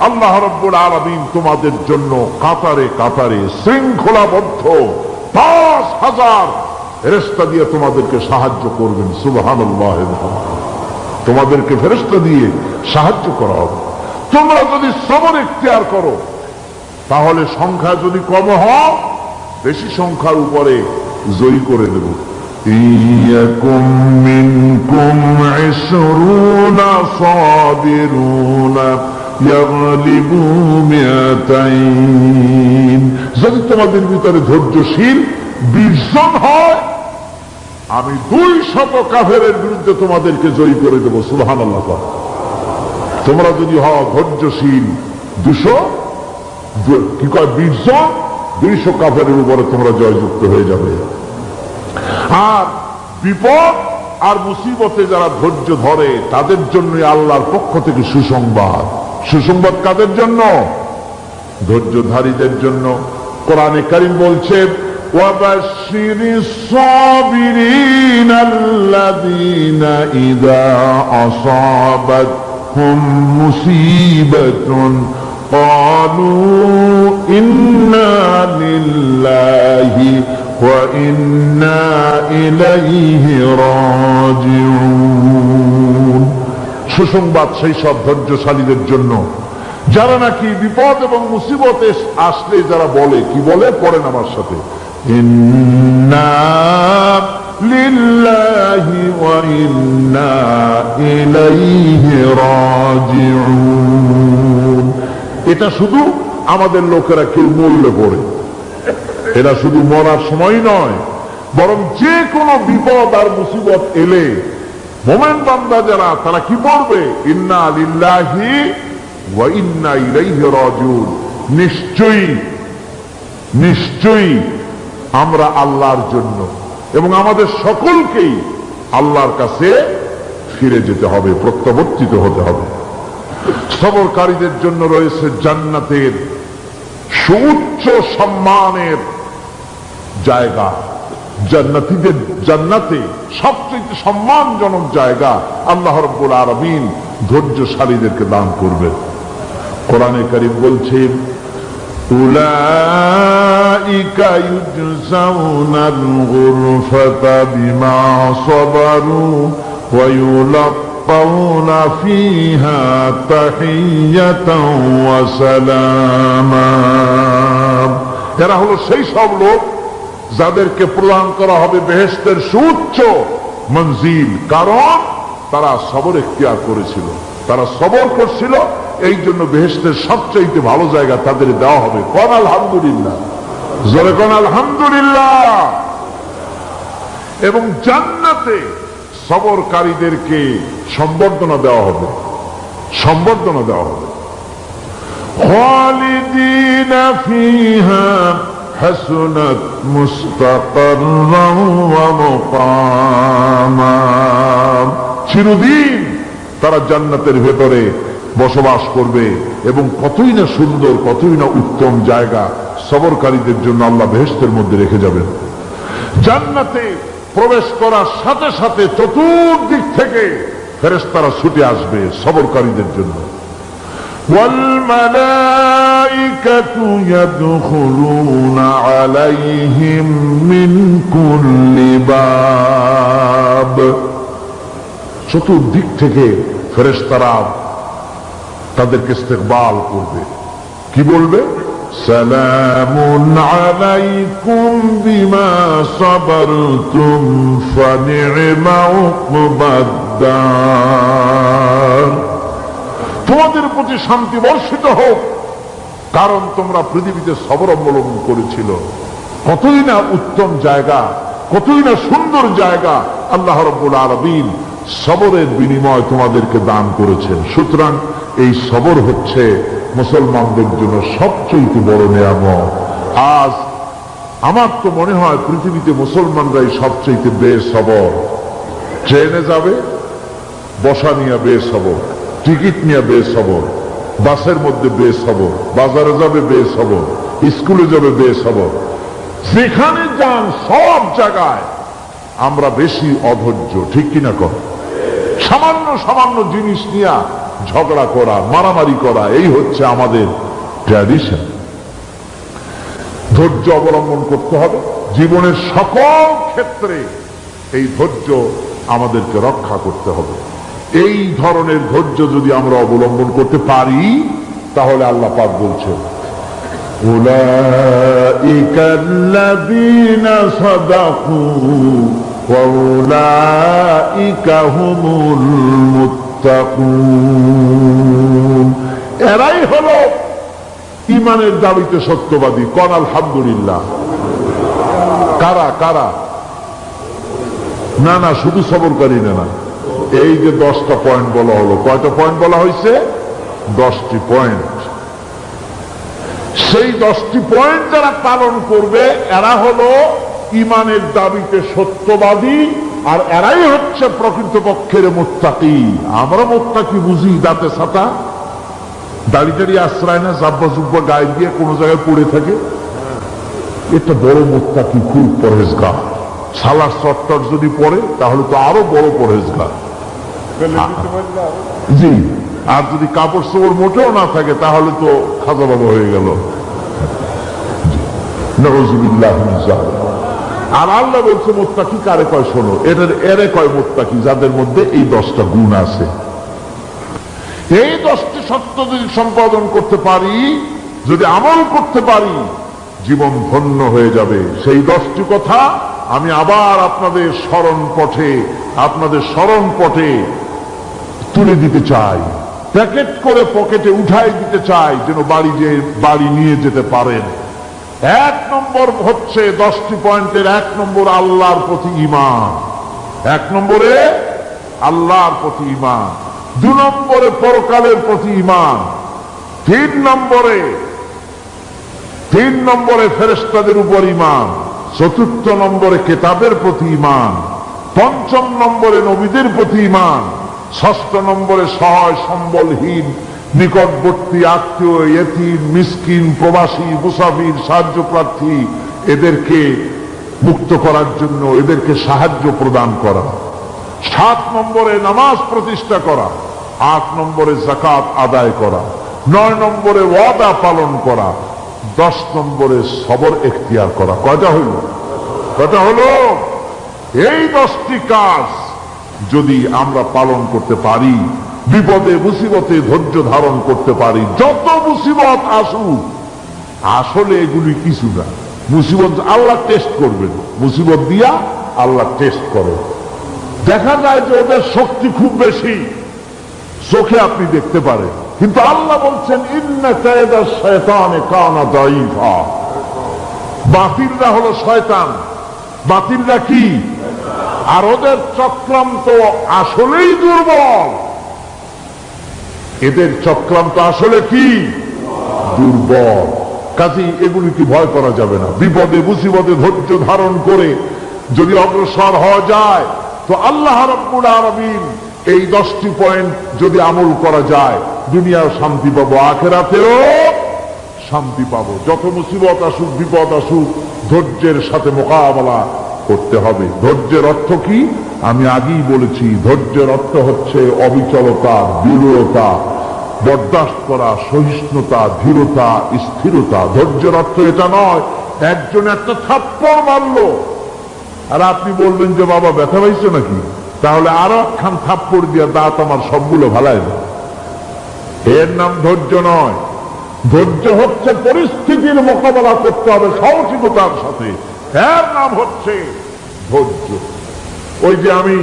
[SPEAKER 1] আল্লাহ রাব্বুল আলামিন তোমাদের জন্য কাতারে কাতারে শৃঙ্খলাবদ্ধ 10,000 ফেরেশতা দিয়ে তোমাদেরকে সাহায্য করবেন। সুবহানাল্লাহ। তোমাদেরকে ফেরেশতা দিয়ে সাহায্য করা হবে। তোমরা যদি সবর ইখতিয়ার করো, তাহলে সংখ্যা যদি কম হয়, বেশি সংখ্যার উপরে জয়ী করে দেব। ইয়াকুম মিনকুম 20 সাবিরুনা ইয়াগলিবু মিআতাইন। যদি তোমাদের ভিতরে ধৈর্যশীল 20 জন হয়, আমি 200 কাফেরের বিরুদ্ধে তোমাদেরকে জয়ী করে দেব। সুবহানাল্লাহ। তোমরা যদি হও ধৈর্যশীল 200 কি কয় 20 জন, 200 কাফেরের উপরে তোমরা জয়যুক্ত হয়ে যাবে। আর বিপদ আর মুসিবতে যারা ধৈর্য ধরে, তাদের জন্য আল্লাহর পক্ষ থেকে সুসংবাদ। সুসংবাদ কাদের জন্য? ধৈর্যধারীদের জন্য। কোরআনে কারীম বলছে ওয়াবাশশিরিস সাবিরিনা আল্লাযীনা ইযা আসাবাতহুম মুসিবাতুন ক্বালু ইন্না লিল্লাহি ওয়া ইন্না ইলাইহি রাজিউন। সুসংবাদ সেই সব ধৈর্যশালীদের জন্য যারা নাকি বিপদ এবং মুসিবতে আসলে যারা বলে, কি বলে? পড়েন আমার সাথে, ইন্না লিল্লাহি ওয়া ইন্না ইলাইহি রাজিউন। এটা শুধু আমাদের লোকেরা কেউ মরলে পড়ে, এরা শুধু মরার সময় নয়, বরং যে কোনো বিপদ আর মুসিবত এলে মোমেন বান্দা যারা, তারা কি পড়বে? ইন্না লিল্লাহি ওয়া ইন্না ইলাইহি রাজিউন। নিশ্চয়ই নিশ্চয়ই আমরা আল্লাহর জন্য এবং আমাদের সকলকেই আল্লাহর কাছে ফিরে যেতে হবে, প্রত্যাবর্তিত হতে হবে। সবরকারীদের জন্য রয়েছে জান্নাতের সুউচ্চ সম্মানের জায়গা। জান্নাতীদের জান্নাতে সবচেয়ে সম্মানজনক জায়গা আল্লাহ রাব্বুল আলামিন ধৈর্যশালীদেরকে দান করবে। কোরআনে কারীম বলছে উলাইকা ইউজজাউনাল গুরফাতা বিমা সাবারু ওয়া ইউলাক্কাউনা ফিহা তাহিয়াতাও ওয়া সালামা। এরা হলো সেই সব লোক যাদেরকে প্রদান করা হবে বেহেশতের সুউচ্চ মঞ্জিল, কারণ তারা সবর ইখতিয়ার করেছিল, তারা সবর করছিল। এই জন্য বেহেশতের সবচেয়ে ভালো জায়গা তাদের দেওয়া হবে। কোন আলহামদুলিল্লাহ, জোরে কোন আলহামদুলিল্লাহ। এবং জান্নাতে সবরকারীদেরকে সম্বর্ধনা দেওয়া হবে, সম্বর্ধনা দেওয়া হবে। খালিদিনা ফিহা হাসুনাত মুস্তাকাররান ওয়া মুকামা। চিরদিন তারা জান্নাতের ভেতরে বসবাস করবে এবং কতই না সুন্দর, কতই না উত্তম জায়গা সবরকারীদের জন্য আল্লাহ বেহেশতের মধ্যে রেখে যাবেন। জান্নাতে প্রবেশ করার সাথে সাথে চতুর্দিক থেকে ফেরেশতারা ছুটে আসবে সবরকারীদের জন্য। والملائكة يدخلون عليهم من كل باب। চতুর্দিক থেকে ফেরেশতারা তাদেরকে ইস্তেকবাল করবে, কি বলবে? সালামুন আলাইকুম বিমা সাবারতুম ফানি'মা উকবাদ। তোমাদের প্রতি শান্তি বর্ষিত হোক, কারণ তোমরা পৃথিবীতে সবর অবলম্বন করেছিল। কতই না উত্তম জায়গা, কতই না সুন্দর জায়গা আল্লাহ রাব্বুল আলামিন সবরের বিনিময় তোমাদেরকে দান করেছেন। সুতরাং এই সবর হচ্ছে মুসলমানদের জন্য সবচেয়ে বড় নিয়ামত। আজ আমার তো মনে হয় পৃথিবীতে মুসলমানরাই সবচেয়ে বেসবর। ট্রেনে যাবে বসা নিয়ে বেসবর, টিকিট নিয়ে বেসবর, বাসের মধ্যে বেসবর, বাজারে যাবে বেসবর, স্কুলে যাবে বেসবর, যেখানে যান সব জায়গায় আমরা বেশি অধৈর্য, ঠিক কিনা কর? সামান্য সামান্য জিনিস নিয়ে ঝগড়া করা, মারামারি করা, এই হচ্ছে আমাদের ট্র্যাডিশন। ধৈর্য অবলম্বন করতে হবে জীবনের সকল ক্ষেত্রে। এই ধৈর্য আমাদেরকে রক্ষা করতে হবে। এই ধরনের ধৈর্য যদি আমরা অবলম্বন করতে পারি, তাহলে আল্লাহ পাক বলছেন উলাইকা আল্লাযীনা সাদাকু ওয়া উলাইকা হুমুল মুত্তাকুন। এরাই হলো ঈমানের দাবিতে সত্যবাদী। কোন আলহামদুলিল্লাহ। কারা কারা? না না, শুধু সবরকারী না। এই যে 10টা পয়েন্ট বলা হলো, কয়টা পয়েন্ট বলা হয়েছে? 10টি পয়েন্ট। সেই 10টি পয়েন্ট যারা পালন করবে এরা হলো ঈমানের দাবিতে সত্যবাদী, আর এরাই হচ্ছে প্রকৃতপক্ষের মুত্তাকি। আমরা মুত্তাকি বুঝি দাঁতে ছাতা, দাড়ি টাড়ি আশ্রয় না, জাব্বা জুব্বা গায়ে দিয়ে কোন জায়গায় পড়ে থাকে, এটা বড় মুত্তাকি, খুব পরহেজগার। সালার চট্টর যদি পড়ে তাহলে তো আরো বড় পরহেজগার। জি, আর যদি কাপড় চোপড় মোটেও না থাকে তাহলে তো খাজা বাবা হয়ে গেল। নাউযুবিল্লাহি মিন যালিক। আর আল্লাহ বলছে মুত্তাকি কারে কয় শোনো, এরে কয় মুত্তাকি যাদের মধ্যে এই 10টা গুণ আছে। এই 10টি সত্য যদি সম্পাদন করতে পারি, যদি আমল করতে পারি, জীবন ধন্য হয়ে যাবে। সেই 10টি কথা আমি আবার আপনাদের স্মরণ পটে তুলে দিতে চাই, প্যাকেট করে পকেটে উঠাই দিতে চাই, যেন বাড়ি নিয়ে যেতে পারেন। 1 নম্বর হচ্ছে 10টি পয়েন্টের 1 নম্বর আল্লাহর প্রতি ঈমান। 1 নম্বরে আল্লাহর প্রতি ঈমান, 2 নম্বরে পরকালের প্রতি ঈমান, 3 নম্বরে ফেরেশতাদের উপর ঈমান, 4র্থ নম্বরে কিতাবের প্রতি ঈমান, 5ম নম্বরে নবীদের প্রতি ঈমান, 6ষ্ঠ নম্বরে সহায় সম্বলহীন নিকটবর্তী আত্মীয়, ইয়েতিম, মিসকিন, প্রবাসী, মুসাফির, সাহায্য প্রার্থী, এদেরকে মুক্ত করার জন্য এদেরকে সাহায্য প্রদান করা। 7 নম্বরে নামাজ প্রতিষ্ঠা করা, 8 নম্বরে যাকাত আদায় করা, 9 নম্বরে ওয়াদা পালন করা, 10 নম্বরে সবর এখতিয়ার করা। কয়টা হলো? এই 10টি কাজ যদি আমরা পালন করতে পারি, বিপদে মুসিবতে ধৈর্য ধারণ করতে পারি, যত মুসিবত আসুক, আসলে এগুলি কিছু না। মুসিবত আল্লাহ টেস্ট করবেন, মুসিবত দিয়া আল্লাহ টেস্ট করে। দেখা যায় যে ওদের শক্তি খুব বেশি, চোখে আপনি দেখতে পারেন, কিন্তু আল্লাহ বলছেন ইন্না কায়দা শায়তানে কানা দাঈফা। বাতিলরা হলো শয়তান। বাতিলরা কি? আর ওদের চক্রান্ত আসলেই দুর্বল। এদের চক্রান্ত আসলে কি? দুর্বল। কাজেই এগুলিকে ভয় করা যাবে না। বিপদে মুসিবতে ধৈর্য ধারণ করে যদি অগ্রসর হওয়া যায়, তো আল্লাহ রাব্বুল আলামিন এই 10টি পয়েন্ট যদি আমল করা যায়, দুনিয়াও শান্তি পাবো, আখিরাতেও শান্তি পাবো। যত মুসিবত আসুক, বিপদ আসুক, ধৈর্যের সাথে মোকাবেলা করতে হবে। ধৈর্যের অর্থ কি? আমি আগেই বলেছি, ধৈর্যের অর্থ হচ্ছে অবিচলতা, দৃঢ়তা, বরদাস্ত করা, সহিষ্ণুতা, ধীরতা, স্থিরতা। ধৈর্যের অর্থ এটা নয় একজন একটা থাপ্পড় মারলো আর আপনি বলবেন যে বাবা ব্যথা পাইছো নাকি, তাহলে আরো একখান থাপ্পড় দিয়ে দাঁত আমার সবগুলো ভালাই দেয়। এর নাম ধৈর্য নয়। ধৈর্য হচ্ছে পরিস্থিতির মোকাবেলা করতে হবে সাহসিকতার সাথে, এর নাম হচ্ছে ধৈর্য। ওই যে আমি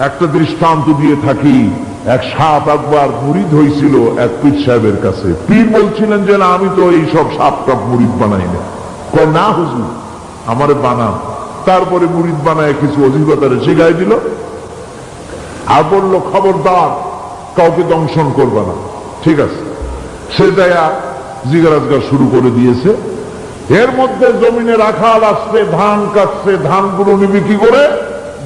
[SPEAKER 1] একটা দৃষ্টান্ত দিয়ে থাকি, এক সাপ একবার মুরিদ হয়েছিল এক পীর সাহেবের কাছে। পীর বলছিলেন যে না, আমি তো এইসব সাপ টাপ মুরিদ বানাই না। কয় না হুজুর, আমারে বানান। তারপরে মুরিদ বানায় কিছু অধিকতারে শিখাই দিল, আর বললো খবরদার কাউকে দংশন করবে না। ঠিক আছে, সে দেয়া জিজ্ঞাসা শুরু করে দিয়েছে। এর মধ্যে জমিনে রাখাল আসছে, ধান কাটছে, ধানগুলো নিবি কি করে,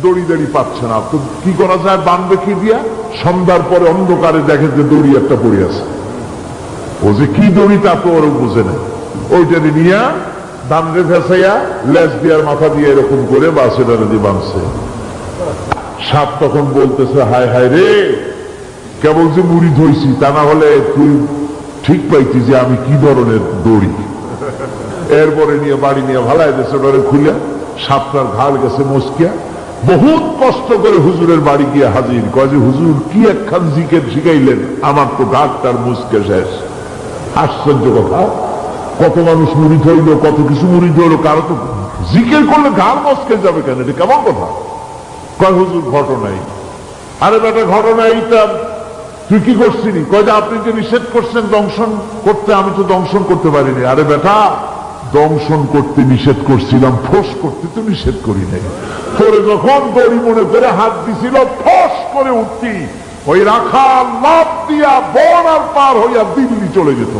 [SPEAKER 1] দড়ি দড়ি পাচ্ছে না। তো কি করা যায়, বাঁধবে কি দিয়া? সন্ধ্যার পরে অন্ধকারে দেখে যে দড়ি একটা পড়ে আছে। ও যে কি দড়ি তা তো ওর বুঝে নেই। ওইটা নিয়ে ধানরে ভেসাইয়া লেজ দিয়ার মাথা দিয়ে এরকম করে বাসেটারে দিয়ে বাঁধছে। সাপ তখন বলতেছে, হায় হায় রে, কেবল যে মুড়ি ধরছি, তা না হলে তুই ঠিক পাইতি যে আমি কি ধরনের দড়ি। এরপরে নিয়ে বাড়ি নিয়ে ভালাই দেশে ওটারে খুলে সাপটার ঘাড় গেছে মস্কিয়া। বহুত কষ্ট করে হুজুরের বাড়ি গিয়ে হাজির, কয় যে হুজুর কি একখান জিকের শিখাইলেন, আমার তো ঘাটটার মুসকে শেষ। আশ্চর্য কথা, কত মানুষ মুড়ি ধরলো, কত কিছু মুড়ি ধরলো, কারো তো জিকের করলে ঘাড় মস্কে যাবে কেন, এটা কেমন কথা? কয় হুজুর ঘটনাই। আরে বেটা ঘটনা এইটা, তুই কি করছিলি? কয় যে আপনি যে নিষেধ করছেন দংশন করতে, আমি তো দংশন করতে পারিনি। আরে বেটা, দংশন করতে নিষেধ করছিলাম, ফোঁস করতে তো নিষেধ করি নাই। তোরে যখন দড়ি মনে করে হাত দিছিল, ফোঁস করে উঠতি, ওই রাখা লাভ দিয়া বন আর পার হইয়া দিল্লি চলে যেত।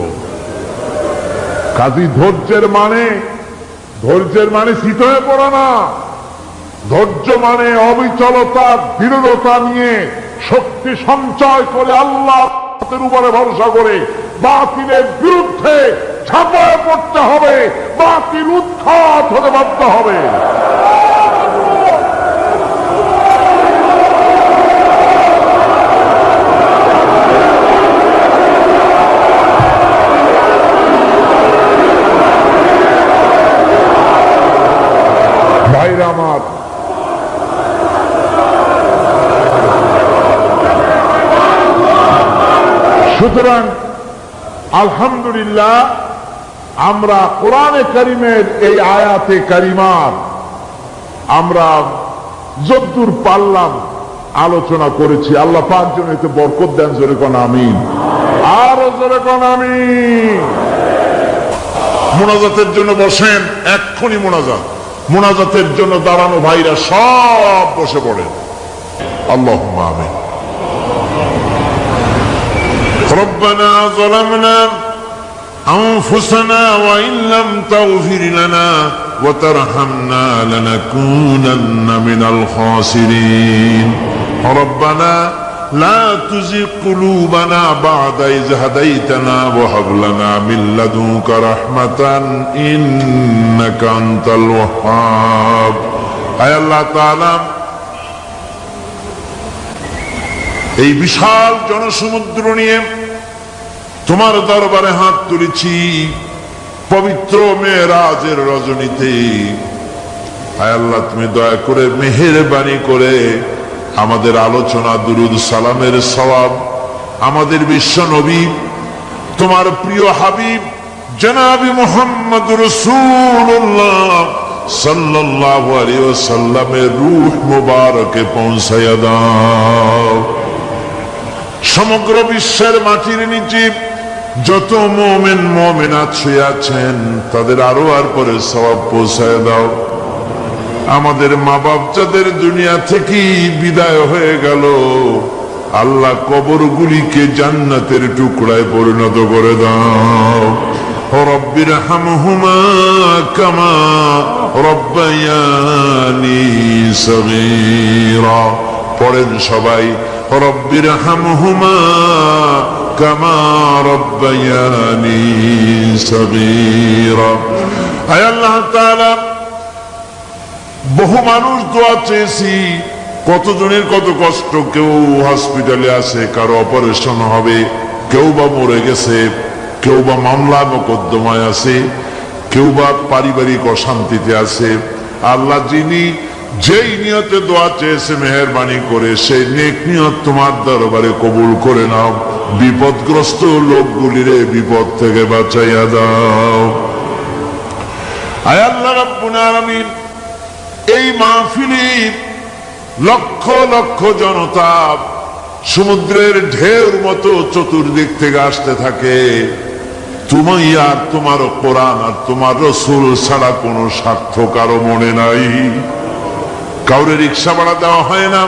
[SPEAKER 1] কাজী ধৈর্যের মানে শীত হয়ে পড়া না। ধৈর্য মানে অবিচলতা, দৃঢ়তা নিয়ে শক্তি সঞ্চয় করে আল্লাহর উপরে ভরসা করে বাতিলের বিরুদ্ধে ঝাঁপায় পড়তে হবে, বাতিল উৎখাত হতে বাধ্য হবে। ভাইরা আমার, সুতরাং আলহামদুলিল্লাহ আমরা কোরআনে কারিমের এই আয়াতে কারিমার আমরা যদ্দূর পারলাম আলোচনা করেছি। আল্লাহ পাক যেন এতে বরকত দেন। জোরে কোন আমিন, আরো জোরে কোন আমিন। মোনাজাতের জন্য বসেন, এক্ষুনি মোনাজাতের জন্য দাঁড়ানো ভাইরা সব বসে পড়েন। আল্লাহুম্মা আমিন। ربنا ظلمنا أنفسنا وإن لم تغفر لنا وترحمنا لنكونن من الخاسرين ربنا لا تزغ قلوبنا بعد إذ هديتنا وهب لنا من لدنك رحمة إنك أنت الوهاب। أي الله تعالى এই বিশাল জনসমুদ্র নিয়ে তোমার দরবারে হাত তুলেছি পবিত্র মেরাজের রজনীতে। আয় আল্লাহ, তুমি দয়া করে মেহেরবানি করে আমাদের আলোচনা, দুরুদ সালামের সওয়াব আমাদের বিশ্ব নবী, তোমার প্রিয় হাবিব জনাবি মুহাম্মদুর রাসূলুল্লাহ সাল্লাল্লাহু আলাইহি ওয়াসাল্লামের রূহ মুবারকে পৌঁছায়া দাও। সমগ্র বিশ্বের মাটির নিচে যত মুমিনাত শুয়ে আছেন তাদের আরো আর পরে সওয়াব পৌঁছায় দাও। আমাদের মা বাপ যাদের দুনিয়া থেকে বিদায় হয়ে গেল, আল্লাহ কবরগুলিকে জান্নাতের টুকরায় পরিণত করে দাও। রব্বির হামহুমা কামা রব্বায়ানি সগীরা। পড়েন সবাই, রব্বির হামহুমা কামা রব্বায়ানি সগীরা। আয় আল্লাহ তাআলা, বহু মানুষ দোয়া চেয়েছি, কতজনের কত কষ্ট। কেউ হসপিটালে আছে, কারো অপারেশন হবে, কেউ বা মরে গেছে, কেউ বা মামলা মোকদ্দমায় আছে, কেউ বা পারিবারিক অশান্তিতে আছে। আল্লাহ যিনি যেই নিয়তে দোয়া চেয়েছে মেহেরবানি করে সেই নেক নিয়ত তোমার দরবারে কবুল করে নাও। বিপদগ্রস্ত লোকগুলিরে বিপদ থেকে বাঁচাইয়া দাও। আয় আল্লাহ রাব্বুল আলামিন, এই মাহফিলে লক্ষ লক্ষ জনতা সমুদ্রের ঢেউর মতো চতুর্দিক থেকে আসতে থাকে। তুমি আর তোমার কোরআন আর তোমার রাসূল ছাড়া কোনো স্বার্থ কারো মনে নাই। কাউরে রিক্সা ভাড়া দেওয়া হয় না,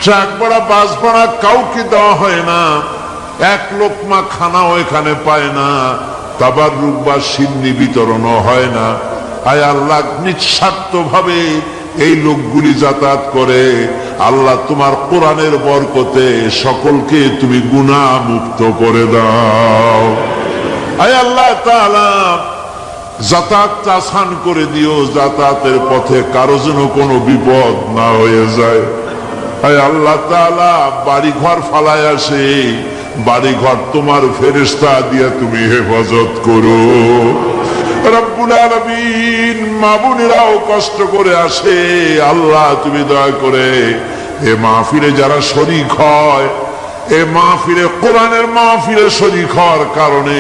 [SPEAKER 1] ট্রাক ভাড়া, বাস ভাড়া কাউকে দেওয়া হয় না, এক লোকমা খানাও এখানে পায় না, তাবাররুক বা সিন্নি বিতরণও হয় না। আয় আল্লাহ, নিঃস্বার্থ ভাবে এই লোকগুলি যাতায়াত করে। আল্লাহ, তোমার কোরআনের বরকতে সকলকে তুমি গুনাহ মুক্ত করে দাও। আয় আল্লাহ তাআলা, যাতায়াত আসান করে দিও, যাতায়াতের পথে কারো যেন কোনো বিপদ না হয়ে যায়। আয় আল্লাহ তাআলা, বাড়ি ঘর ফালায় আসে, বাড়ি ঘর তোমার ফেরেশতা দিয়ে তুমি হেফাজত করো। রব্বুল আলামিন, মা বোনেরাও কষ্ট করে আসে, আল্লাহ তুমি দয়া করে এ মাহফিলে যারা শরীক হয়, এ মাহফিলে কোরআনের মাহফিলে শরীক হওয়ার কারণে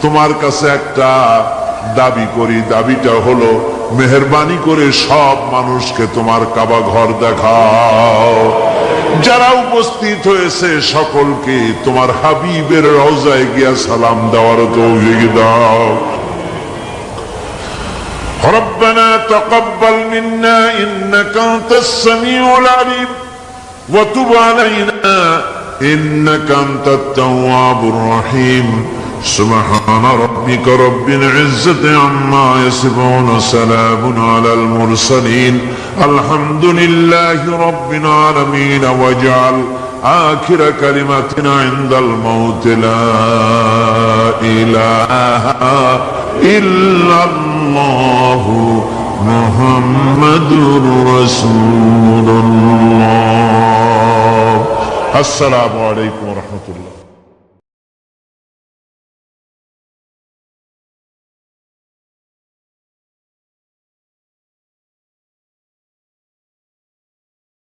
[SPEAKER 1] তোমার কাছে একটা দাবি করি। দাবিটা হলো, মেহেরবানি করে সব মানুষকে তোমার কাবা ঘর দেখাও। যারা উপস্থিত হয়েছে সকলকে তোমার হাবিবের রওজায় গিয়া সালাম দেওয়ার তৌফিক দাও। ربنا تقبل منا إنك أنت السميع العليم وتب علينا إنك أنت التواب الرحيم سبحان ربك رب العزة عما يصفون سلام على المرسلين الحمد لله رب العالمين واجعل آخر كلمتنا عند الموت لا إله إلا الله محمد رسول الله. السلام عليكم ورحمة الله.